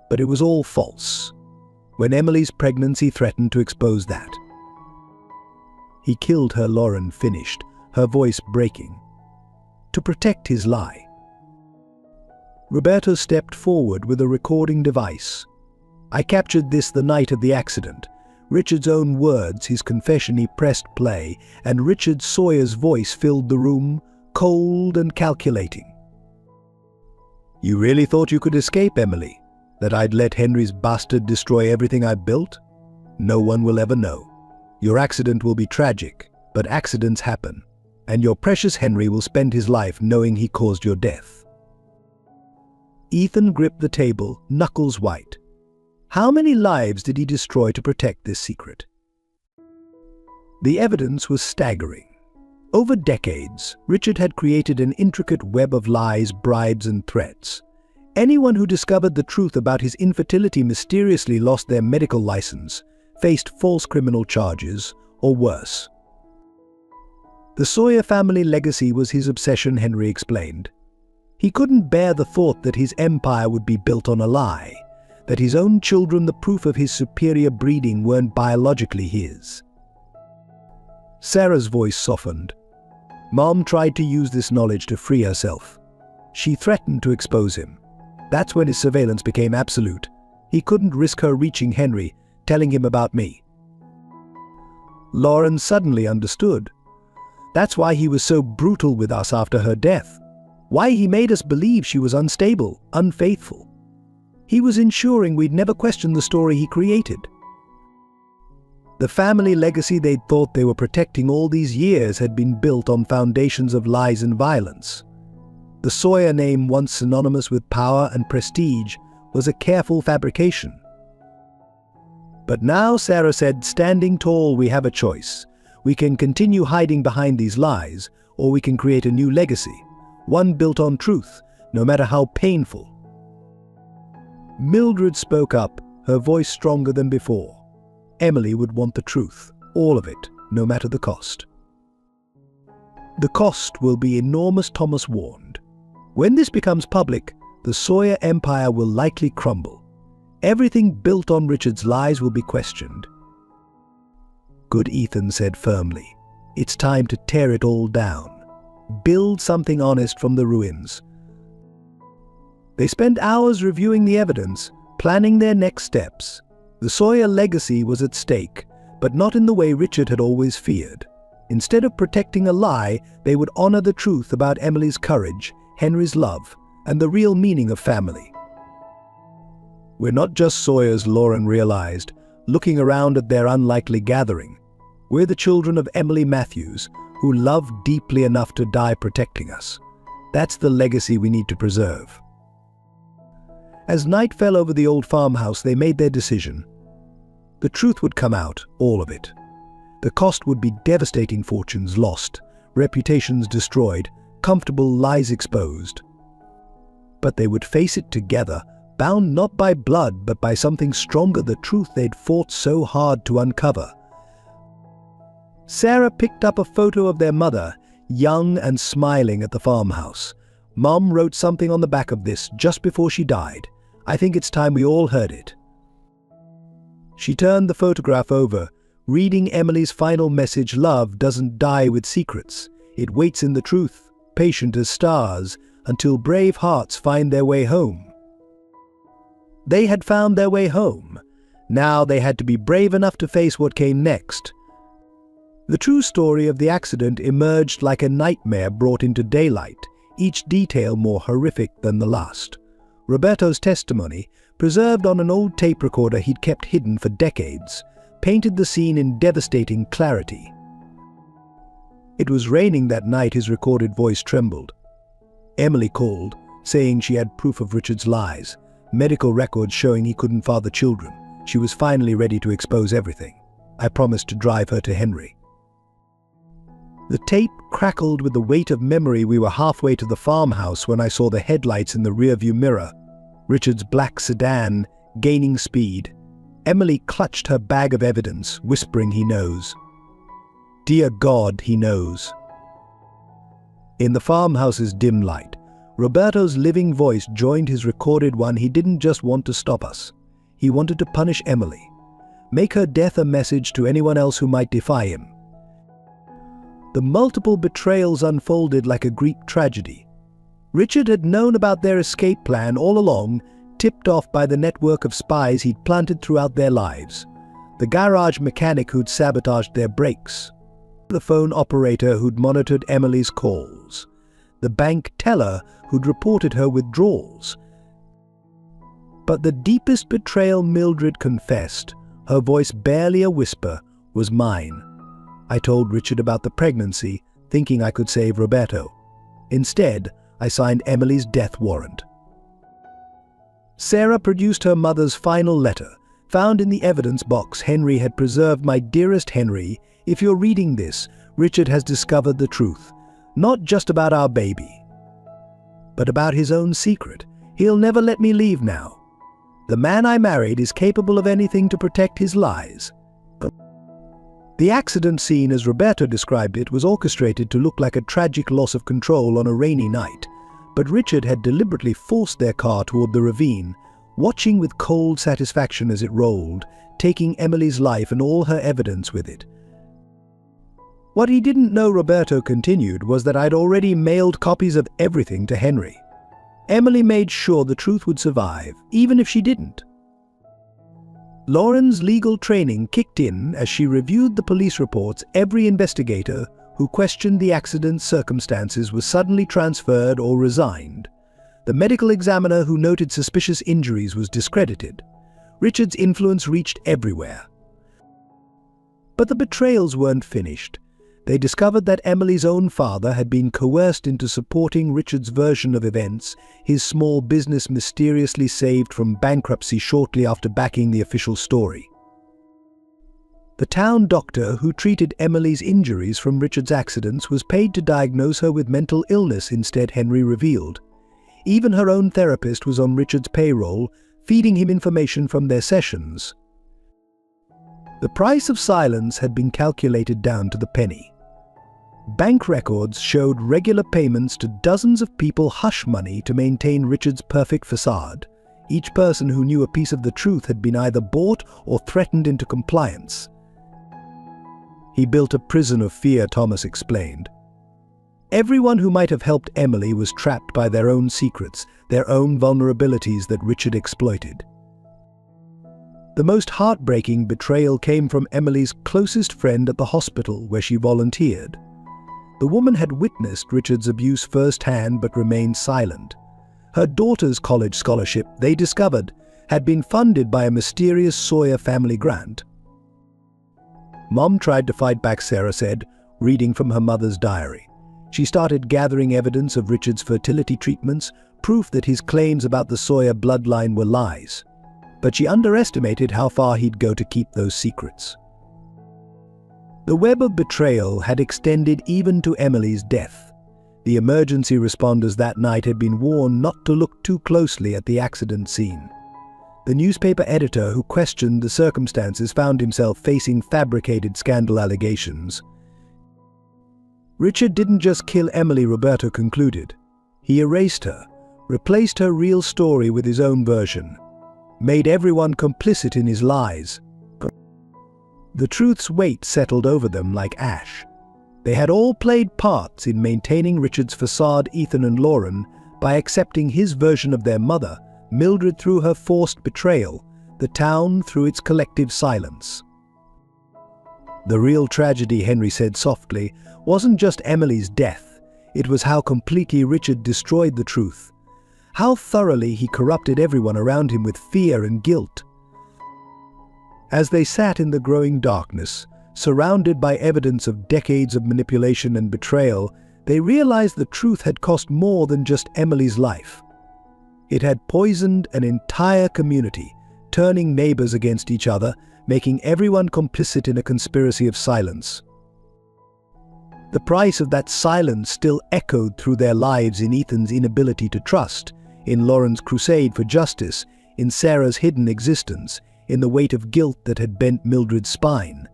but it was all false. When Emily's pregnancy threatened to expose that. He killed her, Lauren finished, her voice breaking. To protect his lie. Roberto stepped forward with a recording device. I captured this the night of the accident. Richard's own words, his confession. He pressed play, and Richard Sawyer's voice filled the room, cold and calculating. You really thought you could escape, Emily? That I'd let Henry's bastard destroy everything I built? No one will ever know. Your accident will be tragic, but accidents happen, and your precious Henry will spend his life knowing he caused your death. Ethan gripped the table, knuckles white. How many lives did he destroy to protect this secret? The evidence was staggering. Over decades, Richard had created an intricate web of lies, bribes, and threats. Anyone who discovered the truth about his infertility mysteriously lost their medical license, faced false criminal charges, or worse. The Sawyer family legacy was his obsession, Henry explained. He couldn't bear the thought that his empire would be built on a lie, that his own children, the proof of his superior breeding, weren't biologically his. Sarah's voice softened. Mom tried to use this knowledge to free herself. She threatened to expose him. That's when his surveillance became absolute. He couldn't risk her reaching Henry, telling him about me. Lauren suddenly understood. That's why he was so brutal with us after her death. Why he made us believe she was unstable, unfaithful. He was ensuring we'd never question the story he created. The family legacy they'd thought they were protecting all these years had been built on foundations of lies and violence. The Sawyer name, once synonymous with power and prestige, was a careful fabrication. But now, Sarah said, standing tall, we have a choice. We can continue hiding behind these lies, or we can create a new legacy, one built on truth, no matter how painful. Mildred spoke up, her voice stronger than before. Emily would want the truth, all of it, no matter the cost. The cost will be enormous, Thomas warned. When this becomes public, the Sawyer empire will likely crumble. Everything built on Richard's lies will be questioned. Good, Ethan said firmly. It's time to tear it all down. Build something honest from the ruins. They spent hours reviewing the evidence, planning their next steps. The Sawyer legacy was at stake, but not in the way Richard had always feared. Instead of protecting a lie, they would honor the truth about Emily's courage, Henry's love, and the real meaning of family. We're not just Sawyers, Lauren realized, looking around at their unlikely gathering. We're the children of Emily Matthews, who loved deeply enough to die protecting us. That's the legacy we need to preserve. As night fell over the old farmhouse, they made their decision. The truth would come out, all of it. The cost would be devastating, fortunes lost, reputations destroyed, comfortable lies exposed. But they would face it together, bound not by blood but by something stronger, the truth they'd fought so hard to uncover. Sarah picked up a photo of their mother, young and smiling at the farmhouse. Mom wrote something on the back of this just before she died. I think it's time we all heard it. She turned the photograph over, reading Emily's final message: love doesn't die with secrets. It waits in the truth, patient as stars, until brave hearts find their way home. They had found their way home. Now they had to be brave enough to face what came next. The true story of the accident emerged like a nightmare brought into daylight, each detail more horrific than the last. Roberto's testimony, preserved on an old tape recorder he'd kept hidden for decades, painted the scene in devastating clarity. It was raining that night. His recorded voice trembled. Emily called, saying she had proof of Richard's lies, medical records showing he couldn't father children. She was finally ready to expose everything. I promised to drive her to Henry. The tape crackled with the weight of memory. We were halfway to the farmhouse when I saw the headlights in the rearview mirror. Richard's black sedan, gaining speed. Emily clutched her bag of evidence, whispering, he knows. Dear God, he knows. In the farmhouse's dim light, Roberto's living voice joined his recorded one. He didn't just want to stop us. He wanted to punish Emily. Make her death a message to anyone else who might defy him. The multiple betrayals unfolded like a Greek tragedy. Richard had known about their escape plan all along, tipped off by the network of spies he'd planted throughout their lives. The garage mechanic who'd sabotaged their brakes. The phone operator who'd monitored Emily's calls. The bank teller who'd reported her withdrawals. But the deepest betrayal, Mildred confessed, her voice barely a whisper, was mine. I told Richard about the pregnancy, thinking I could save Roberto. Instead, I signed Emily's death warrant. Sarah produced her mother's final letter, found in the evidence box. Henry had preserved. My dearest Henry, if you're reading this, Richard has discovered the truth, not just about our baby, but about his own secret. He'll never let me leave now. The man I married is capable of anything to protect his lies. The accident scene, as Roberto described it, was orchestrated to look like a tragic loss of control on a rainy night, but Richard had deliberately forced their car toward the ravine, watching with cold satisfaction as it rolled, taking Emily's life and all her evidence with it. What he didn't know, Roberto continued, was that I'd already mailed copies of everything to Henry. Emily made sure the truth would survive, even if she didn't. Lauren's legal training kicked in as she reviewed the police reports. Every investigator who questioned the accident's circumstances was suddenly transferred or resigned. The medical examiner who noted suspicious injuries was discredited. Richard's influence reached everywhere. But the betrayals weren't finished. They discovered that Emily's own father had been coerced into supporting Richard's version of events, his small business mysteriously saved from bankruptcy shortly after backing the official story. The town doctor who treated Emily's injuries from Richard's accidents was paid to diagnose her with mental illness instead, Henry revealed. Even her own therapist was on Richard's payroll, feeding him information from their sessions. The price of silence had been calculated down to the penny. Bank records showed regular payments to dozens of people hush money to maintain Richard's perfect facade. Each person who knew a piece of the truth had been either bought or threatened into compliance. He built a prison of fear, Thomas explained. Everyone who might have helped Emily was trapped by their own secrets, their own vulnerabilities that Richard exploited. The most heartbreaking betrayal came from Emily's closest friend at the hospital where she volunteered. The woman had witnessed Richard's abuse firsthand but remained silent. Her daughter's college scholarship, they discovered, had been funded by a mysterious Sawyer family grant. Mom tried to fight back, Sarah said, reading from her mother's diary. She started gathering evidence of Richard's fertility treatments, proof that his claims about the Sawyer bloodline were lies. But she underestimated how far he'd go to keep those secrets. The web of betrayal had extended even to Emily's death. The emergency responders that night had been warned not to look too closely at the accident scene. The newspaper editor who questioned the circumstances found himself facing fabricated scandal allegations. Richard didn't just kill Emily, Roberto concluded. He erased her, replaced her real story with his own version, made everyone complicit in his lies. The truth's weight settled over them like ash. They had all played parts in maintaining Richard's facade, Ethan and Lauren, by accepting his version of their mother, Mildred through her forced betrayal, the town through its collective silence. The real tragedy, Henry said softly, wasn't just Emily's death. It was how completely Richard destroyed the truth. How thoroughly he corrupted everyone around him with fear and guilt. As they sat in the growing darkness, surrounded by evidence of decades of manipulation and betrayal, they realized the truth had cost more than just Emily's life. It had poisoned an entire community, turning neighbors against each other, making everyone complicit in a conspiracy of silence. The price of that silence still echoed through their lives in Ethan's inability to trust, in Lauren's crusade for justice, in Sarah's hidden existence, in the weight of guilt that had bent Mildred's spine.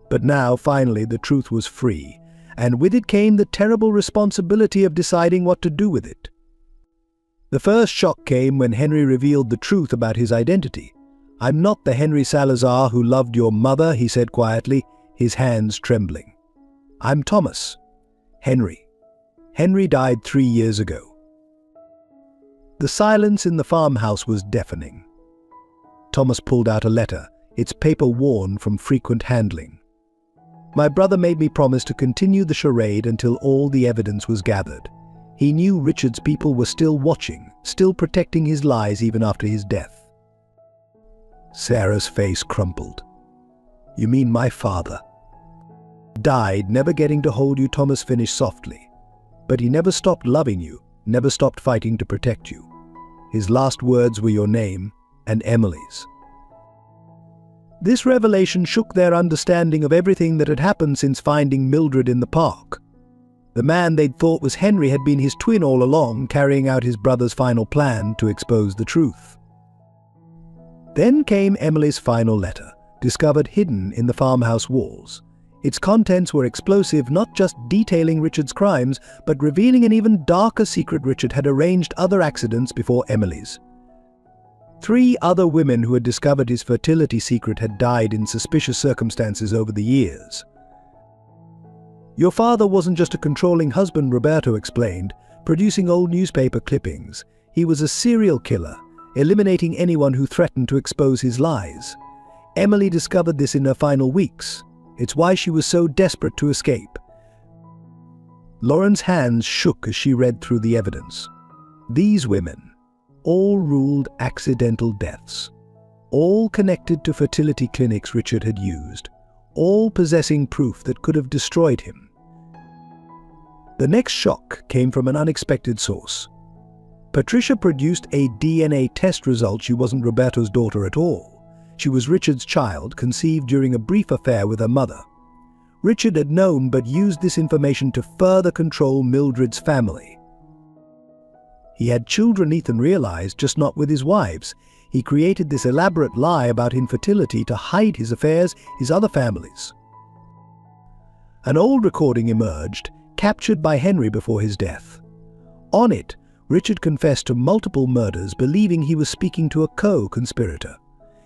But now, finally, the truth was free, and with it came the terrible responsibility of deciding what to do with it. The first shock came when Henry revealed the truth about his identity. "I'm not the Henry Salazar who loved your mother," he said quietly, his hands trembling. "I'm Thomas. Henry. Henry died 3 years ago." The silence in the farmhouse was deafening. Thomas pulled out a letter, its paper worn from frequent handling. "My brother made me promise to continue the charade until all the evidence was gathered. He knew Richard's people were still watching, still protecting his lies even after his death." Sarah's face crumpled. "You mean my father died never getting to hold you," Thomas finished softly. "But he never stopped loving you, never stopped fighting to protect you. His last words were your name and Emily's." This revelation shook their understanding of everything that had happened since finding Mildred in the park. The man they'd thought was Henry had been his twin all along, carrying out his brother's final plan to expose the truth. Then came Emily's final letter, discovered hidden in the farmhouse walls. Its contents were explosive, not just detailing Richard's crimes, but revealing an even darker secret. Richard had arranged other accidents before Emily's. 3 other women who had discovered his fertility secret had died in suspicious circumstances over the years. "Your father wasn't just a controlling husband," Roberto explained, producing old newspaper clippings. "He was a serial killer, eliminating anyone who threatened to expose his lies." Emily discovered this in her final weeks. It's why she was so desperate to escape. Lauren's hands shook as she read through the evidence. These women, all ruled accidental deaths, all connected to fertility clinics Richard had used, all possessing proof that could have destroyed him. The next shock came from an unexpected source. Patricia produced a DNA test result. She wasn't Roberto's daughter at all. She was Richard's child, conceived during a brief affair with her mother. Richard had known but used this information to further control Mildred's family. He had children, Ethan realized, just not with his wives. He created this elaborate lie about infertility to hide his affairs, his other families. An old recording emerged, captured by Henry before his death. On it, Richard confessed to multiple murders, believing he was speaking to a co-conspirator.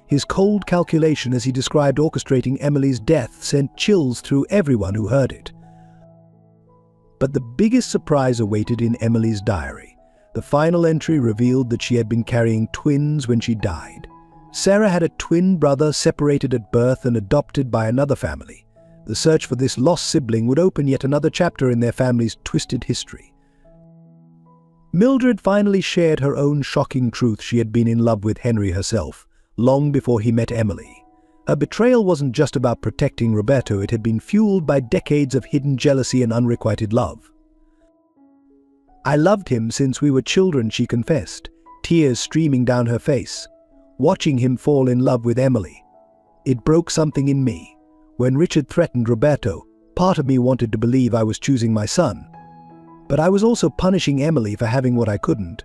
His cold calculation as he described orchestrating Emily's death sent chills through everyone who heard it. But the biggest surprise awaited in Emily's diary. The final entry revealed that she had been carrying twins when she died. Sarah had a twin brother, separated at birth and adopted by another family. The search for this lost sibling would open yet another chapter in their family's twisted history. Mildred finally shared her own shocking truth. She had been in love with Henry herself, long before he met Emily. Her betrayal wasn't just about protecting Roberto, it had been fueled by decades of hidden jealousy and unrequited love. "I loved him since we were children," she confessed, tears streaming down her face. "Watching him fall in love with Emily, it broke something in me. When Richard threatened Roberto, part of me wanted to believe I was choosing my son. But I was also punishing Emily for having what I couldn't."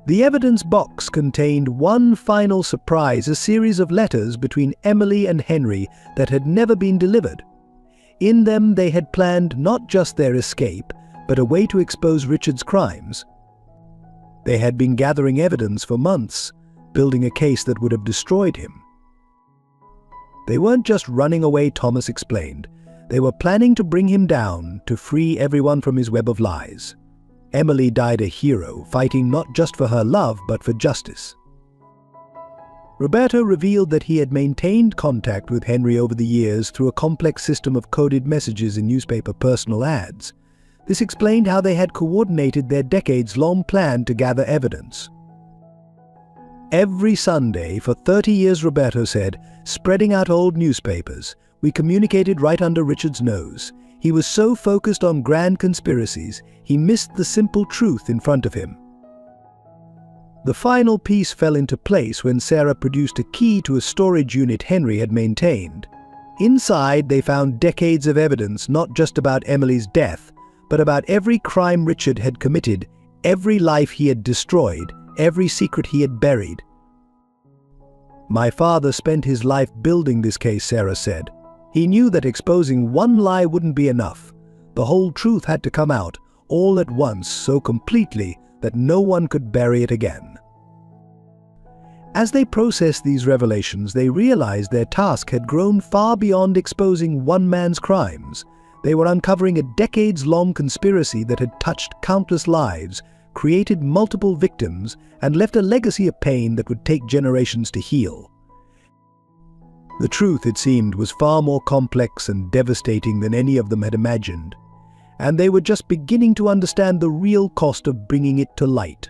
The evidence box contained one final surprise, a series of letters between Emily and Henry that had never been delivered. In them they had planned not just their escape, but a way to expose Richard's crimes. They had been gathering evidence for months, building a case that would have destroyed him. They weren't just running away, Thomas explained. They were planning to bring him down, to free everyone from his web of lies. Emily died a hero, fighting not just for her love, but for justice. Roberto revealed that he had maintained contact with Henry over the years through a complex system of coded messages and newspaper personal ads. This explained how they had coordinated their decades-long plan to gather evidence. Every Sunday for 30 years, Roberto said, spreading out old newspapers, we communicated right under Richard's nose. He was so focused on grand conspiracies, he missed the simple truth in front of him. The final piece fell into place when Sarah produced a key to a storage unit Henry had maintained. Inside, they found decades of evidence, not just about Emily's death, but about every crime Richard had committed, every life he had destroyed, every secret he had buried. My father spent his life building this case, Sarah said. He knew that exposing one lie wouldn't be enough. The whole truth had to come out, all at once, so completely that no one could bury it again. As they processed these revelations, they realized their task had grown far beyond exposing one man's crimes. They were uncovering a decades-long conspiracy that had touched countless lives, created multiple victims, and left a legacy of pain that would take generations to heal. The truth, it seemed, was far more complex and devastating than any of them had imagined, and they were just beginning to understand the real cost of bringing it to light.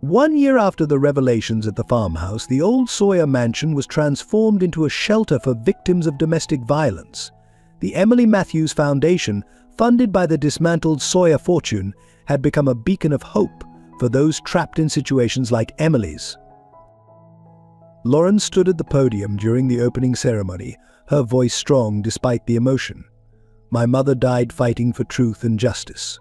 1 year after the revelations at the farmhouse, the old Sawyer mansion was transformed into a shelter for victims of domestic violence. The Emily Matthews Foundation, funded by the dismantled Sawyer fortune, had become a beacon of hope for those trapped in situations like Emily's. Lauren stood at the podium during the opening ceremony, her voice strong despite the emotion. My mother died fighting for truth and justice.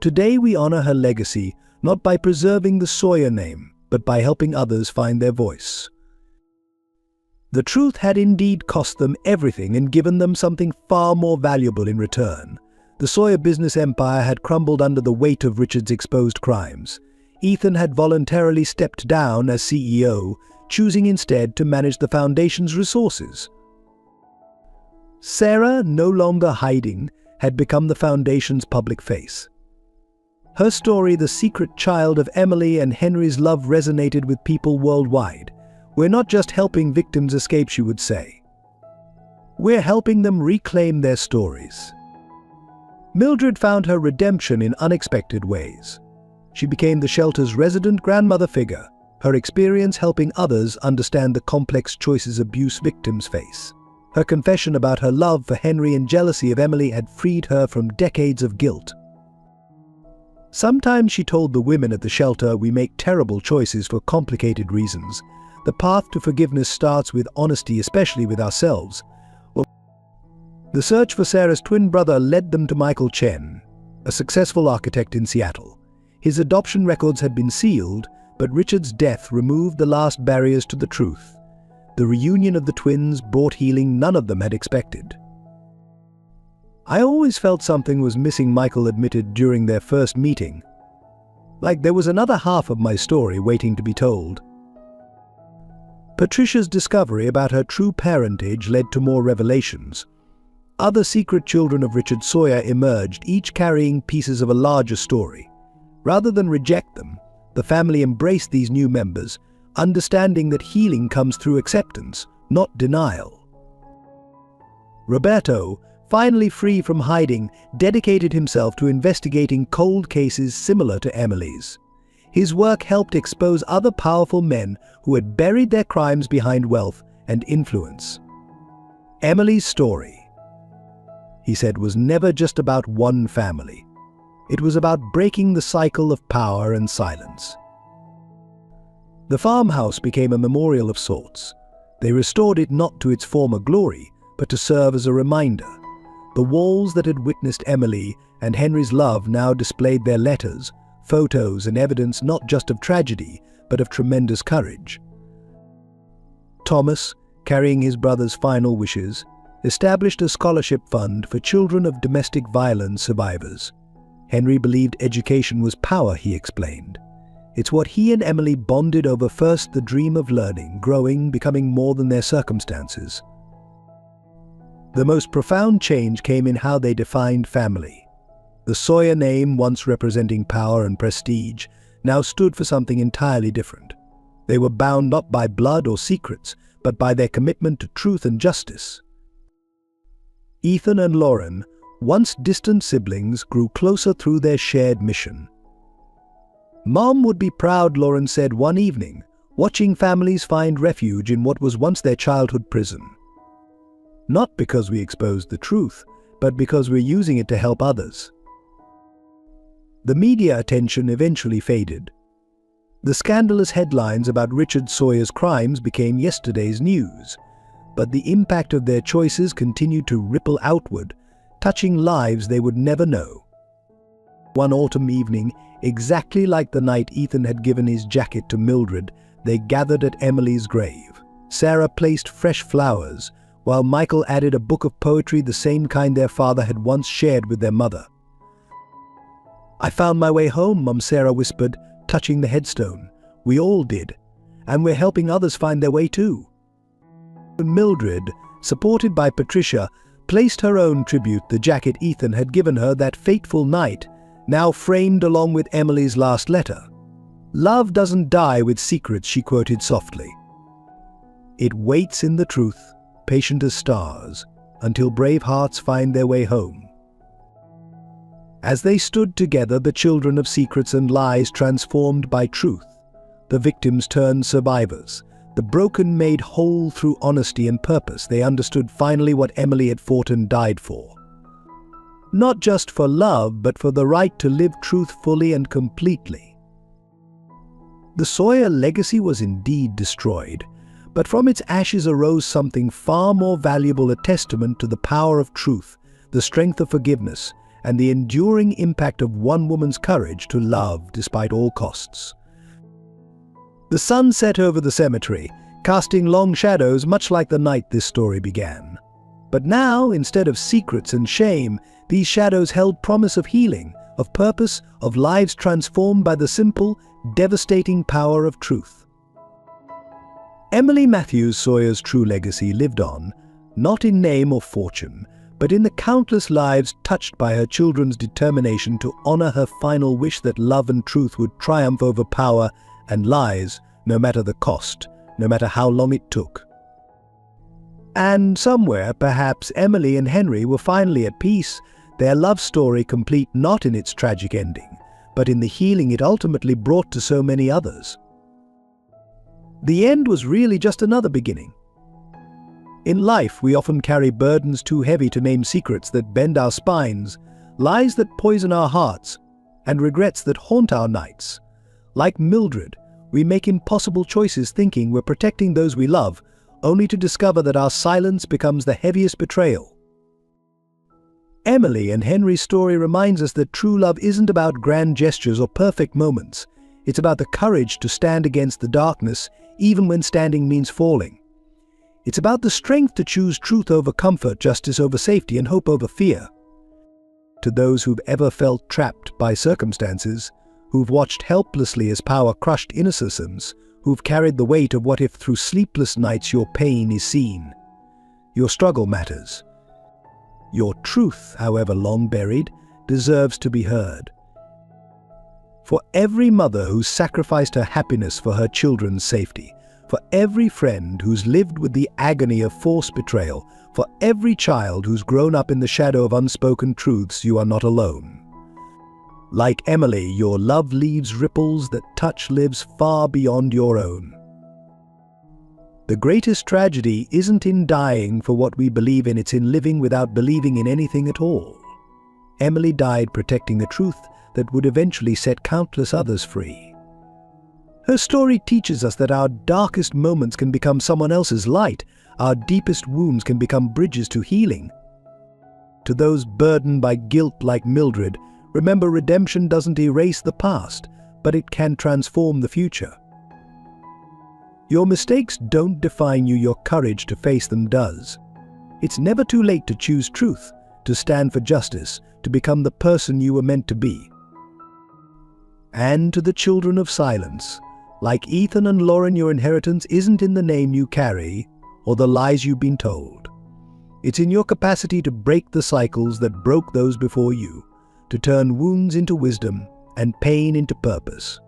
Today we honor her legacy, not by preserving the Sawyer name, but by helping others find their voice. The truth had indeed cost them everything and given them something far more valuable in return. The Sawyer business empire had crumbled under the weight of Richard's exposed crimes. Ethan had voluntarily stepped down as CEO, choosing instead to manage the foundation's resources. Sarah, no longer hiding, had become the foundation's public face. Her story, the secret child of Emily and Henry's love, resonated with people worldwide. We're not just helping victims escape, she would say. We're helping them reclaim their stories. Mildred found her redemption in unexpected ways. She became the shelter's resident grandmother figure, her experience helping others understand the complex choices abuse victims face. Her confession about her love for Henry and jealousy of Emily had freed her from decades of guilt. Sometimes, she told the women at the shelter, we make terrible choices for complicated reasons. The path to forgiveness starts with honesty, especially with ourselves. The search for Sarah's twin brother led them to Michael Chen, a successful architect in Seattle. His adoption records had been sealed, but Richard's death removed the last barriers to the truth. The reunion of the twins brought healing none of them had expected. I always felt something was missing, Michael admitted during their first meeting. Like there was another half of my story waiting to be told. Patricia's discovery about her true parentage led to more revelations. Other secret children of Richard Sawyer emerged, each carrying pieces of a larger story. Rather than reject them, the family embraced these new members, understanding that healing comes through acceptance, not denial. Roberto, finally free from hiding, dedicated himself to investigating cold cases similar to Emily's. His work helped expose other powerful men who had buried their crimes behind wealth and influence. Emily's story, he said, was never just about one family. It was about breaking the cycle of power and silence. The farmhouse became a memorial of sorts. They restored it not to its former glory, but to serve as a reminder. The walls that had witnessed Emily and Henry's love now displayed their letters, photos, and evidence not just of tragedy, but of tremendous courage. Thomas, carrying his brother's final wishes, established a scholarship fund for children of domestic violence survivors. Henry believed education was power, he explained. It's what he and Emily bonded over: first the dream of learning, growing, becoming more than their circumstances. The most profound change came in how they defined family. The Sawyer name, once representing power and prestige, now stood for something entirely different. They were bound not by blood or secrets, but by their commitment to truth and justice. Ethan and Lauren, once distant siblings, grew closer through their shared mission. Mom would be proud, Lauren said one evening, watching families find refuge in what was once their childhood prison. Not because we exposed the truth, but because we're using it to help others. The media attention eventually faded. The scandalous headlines about Richard Sawyer's crimes became yesterday's news, but the impact of their choices continued to ripple outward, touching lives they would never know. One autumn evening, exactly like the night Ethan had given his jacket to Mildred, they gathered at Emily's grave. Sarah placed fresh flowers, while Michael added a book of poetry, the same kind their father had once shared with their mother. I found my way home, Mum, Sarah whispered, touching the headstone. We all did, and we're helping others find their way too. Mildred, supported by Patricia, placed her own tribute, the jacket Ethan had given her that fateful night, now framed along with Emily's last letter. Love doesn't die with secrets, she quoted softly. It waits in the truth, patient as stars, until brave hearts find their way home. As they stood together, the children of secrets and lies transformed by truth, the victims turned survivors, the broken made whole through honesty and purpose. They understood finally what Emily had fought and died for. Not just for love, but for the right to live truth fully and completely. The Sawyer legacy was indeed destroyed, But from its ashes arose something far more valuable, a testament to the power of truth, the strength of forgiveness, and the enduring impact of one woman's courage to love despite all costs. The sun set over the cemetery, casting long shadows much like the night this story began. But now, instead of secrets and shame, these shadows held promise of healing, of purpose, of lives transformed by the simple, devastating power of truth. Emily Matthews Sawyer's true legacy lived on, not in name or fortune, but in the countless lives touched by her children's determination to honor her final wish that love and truth would triumph over power and lies, no matter the cost, no matter how long it took. And somewhere, perhaps, Emily and Henry were finally at peace, their love story complete not in its tragic ending, but in the healing it ultimately brought to so many others. The end was really just another beginning. In life, we often carry burdens too heavy to name, secrets that bend our spines, lies that poison our hearts, and regrets that haunt our nights. Like Mildred, we make impossible choices thinking we're protecting those we love, only to discover that our silence becomes the heaviest betrayal. Emily and Henry's story reminds us that true love isn't about grand gestures or perfect moments. It's about the courage to stand against the darkness, even when standing means falling. It's about the strength to choose truth over comfort, justice over safety, and hope over fear. To those who've ever felt trapped by circumstances, who've watched helplessly as power crushed innocence, who've carried the weight of what if through sleepless nights your pain is seen. Your struggle matters. Your truth, however long buried, deserves to be heard. For every mother who's sacrificed her happiness for her children's safety, for every friend who's lived with the agony of forced betrayal, for every child who's grown up in the shadow of unspoken truths, you are not alone. Like Emily, your love leaves ripples that touch lives far beyond your own. The greatest tragedy isn't in dying for what we believe in, it's in living without believing in anything at all. Emily died protecting the truth that would eventually set countless others free. Her story teaches us that our darkest moments can become someone else's light, our deepest wounds can become bridges to healing. To those burdened by guilt like Mildred, remember, redemption doesn't erase the past, but it can transform the future. Your mistakes don't define you, your courage to face them does. It's never too late to choose truth, to stand for justice, to become the person you were meant to be. And to the children of silence, like Ethan and Lauren, your inheritance isn't in the name you carry or the lies you've been told. It's in your capacity to break the cycles that broke those before you, to turn wounds into wisdom and pain into purpose.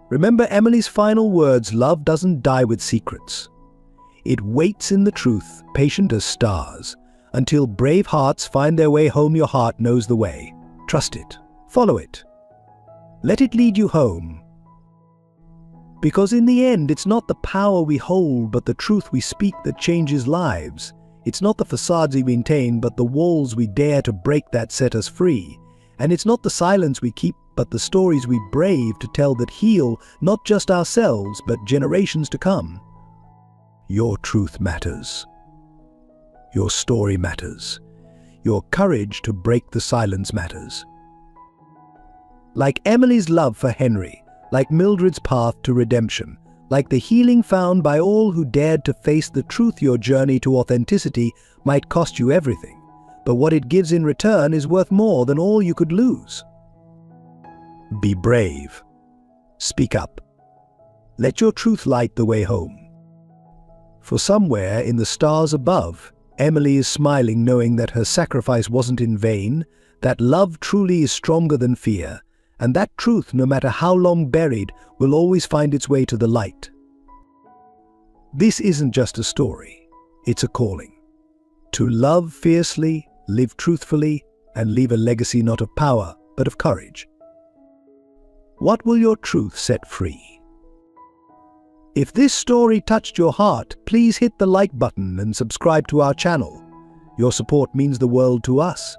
Remember Emily's final words: love doesn't die with secrets. It waits in the truth, patient as stars, until brave hearts find their way home. Your heart knows the way. Trust it. Follow it. Let it lead you home. Because in the end, it's not the power we hold, but the truth we speak that changes lives. It's not the facades we maintain, but the walls we dare to break that set us free. And it's not the silence we keep, but the stories we brave to tell that heal not just ourselves, but generations to come. Your truth matters. Your story matters. Your courage to break the silence matters. Like Emily's love for Henry, like Mildred's path to redemption, like the healing found by all who dared to face the truth, your journey to authenticity might cost you everything, but what it gives in return is worth more than all you could lose. Be brave. Speak up. Let your truth light the way home. For somewhere in the stars above, Emily is smiling, knowing that her sacrifice wasn't in vain, that love truly is stronger than fear, and that truth, no matter how long buried, will always find its way to the light. This isn't just a story, it's a calling. To love fiercely, live truthfully, and leave a legacy not of power, but of courage. What will your truth set free? If this story touched your heart, please hit the like button and subscribe to our channel. Your support means the world to us.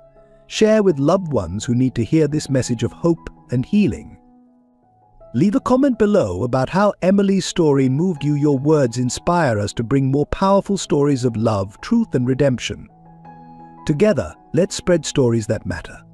Share with loved ones who need to hear this message of hope and healing. Leave a comment below about how Emily's story moved you. Your words inspire us to bring more powerful stories of love, truth, and redemption. Together, let's spread stories that matter.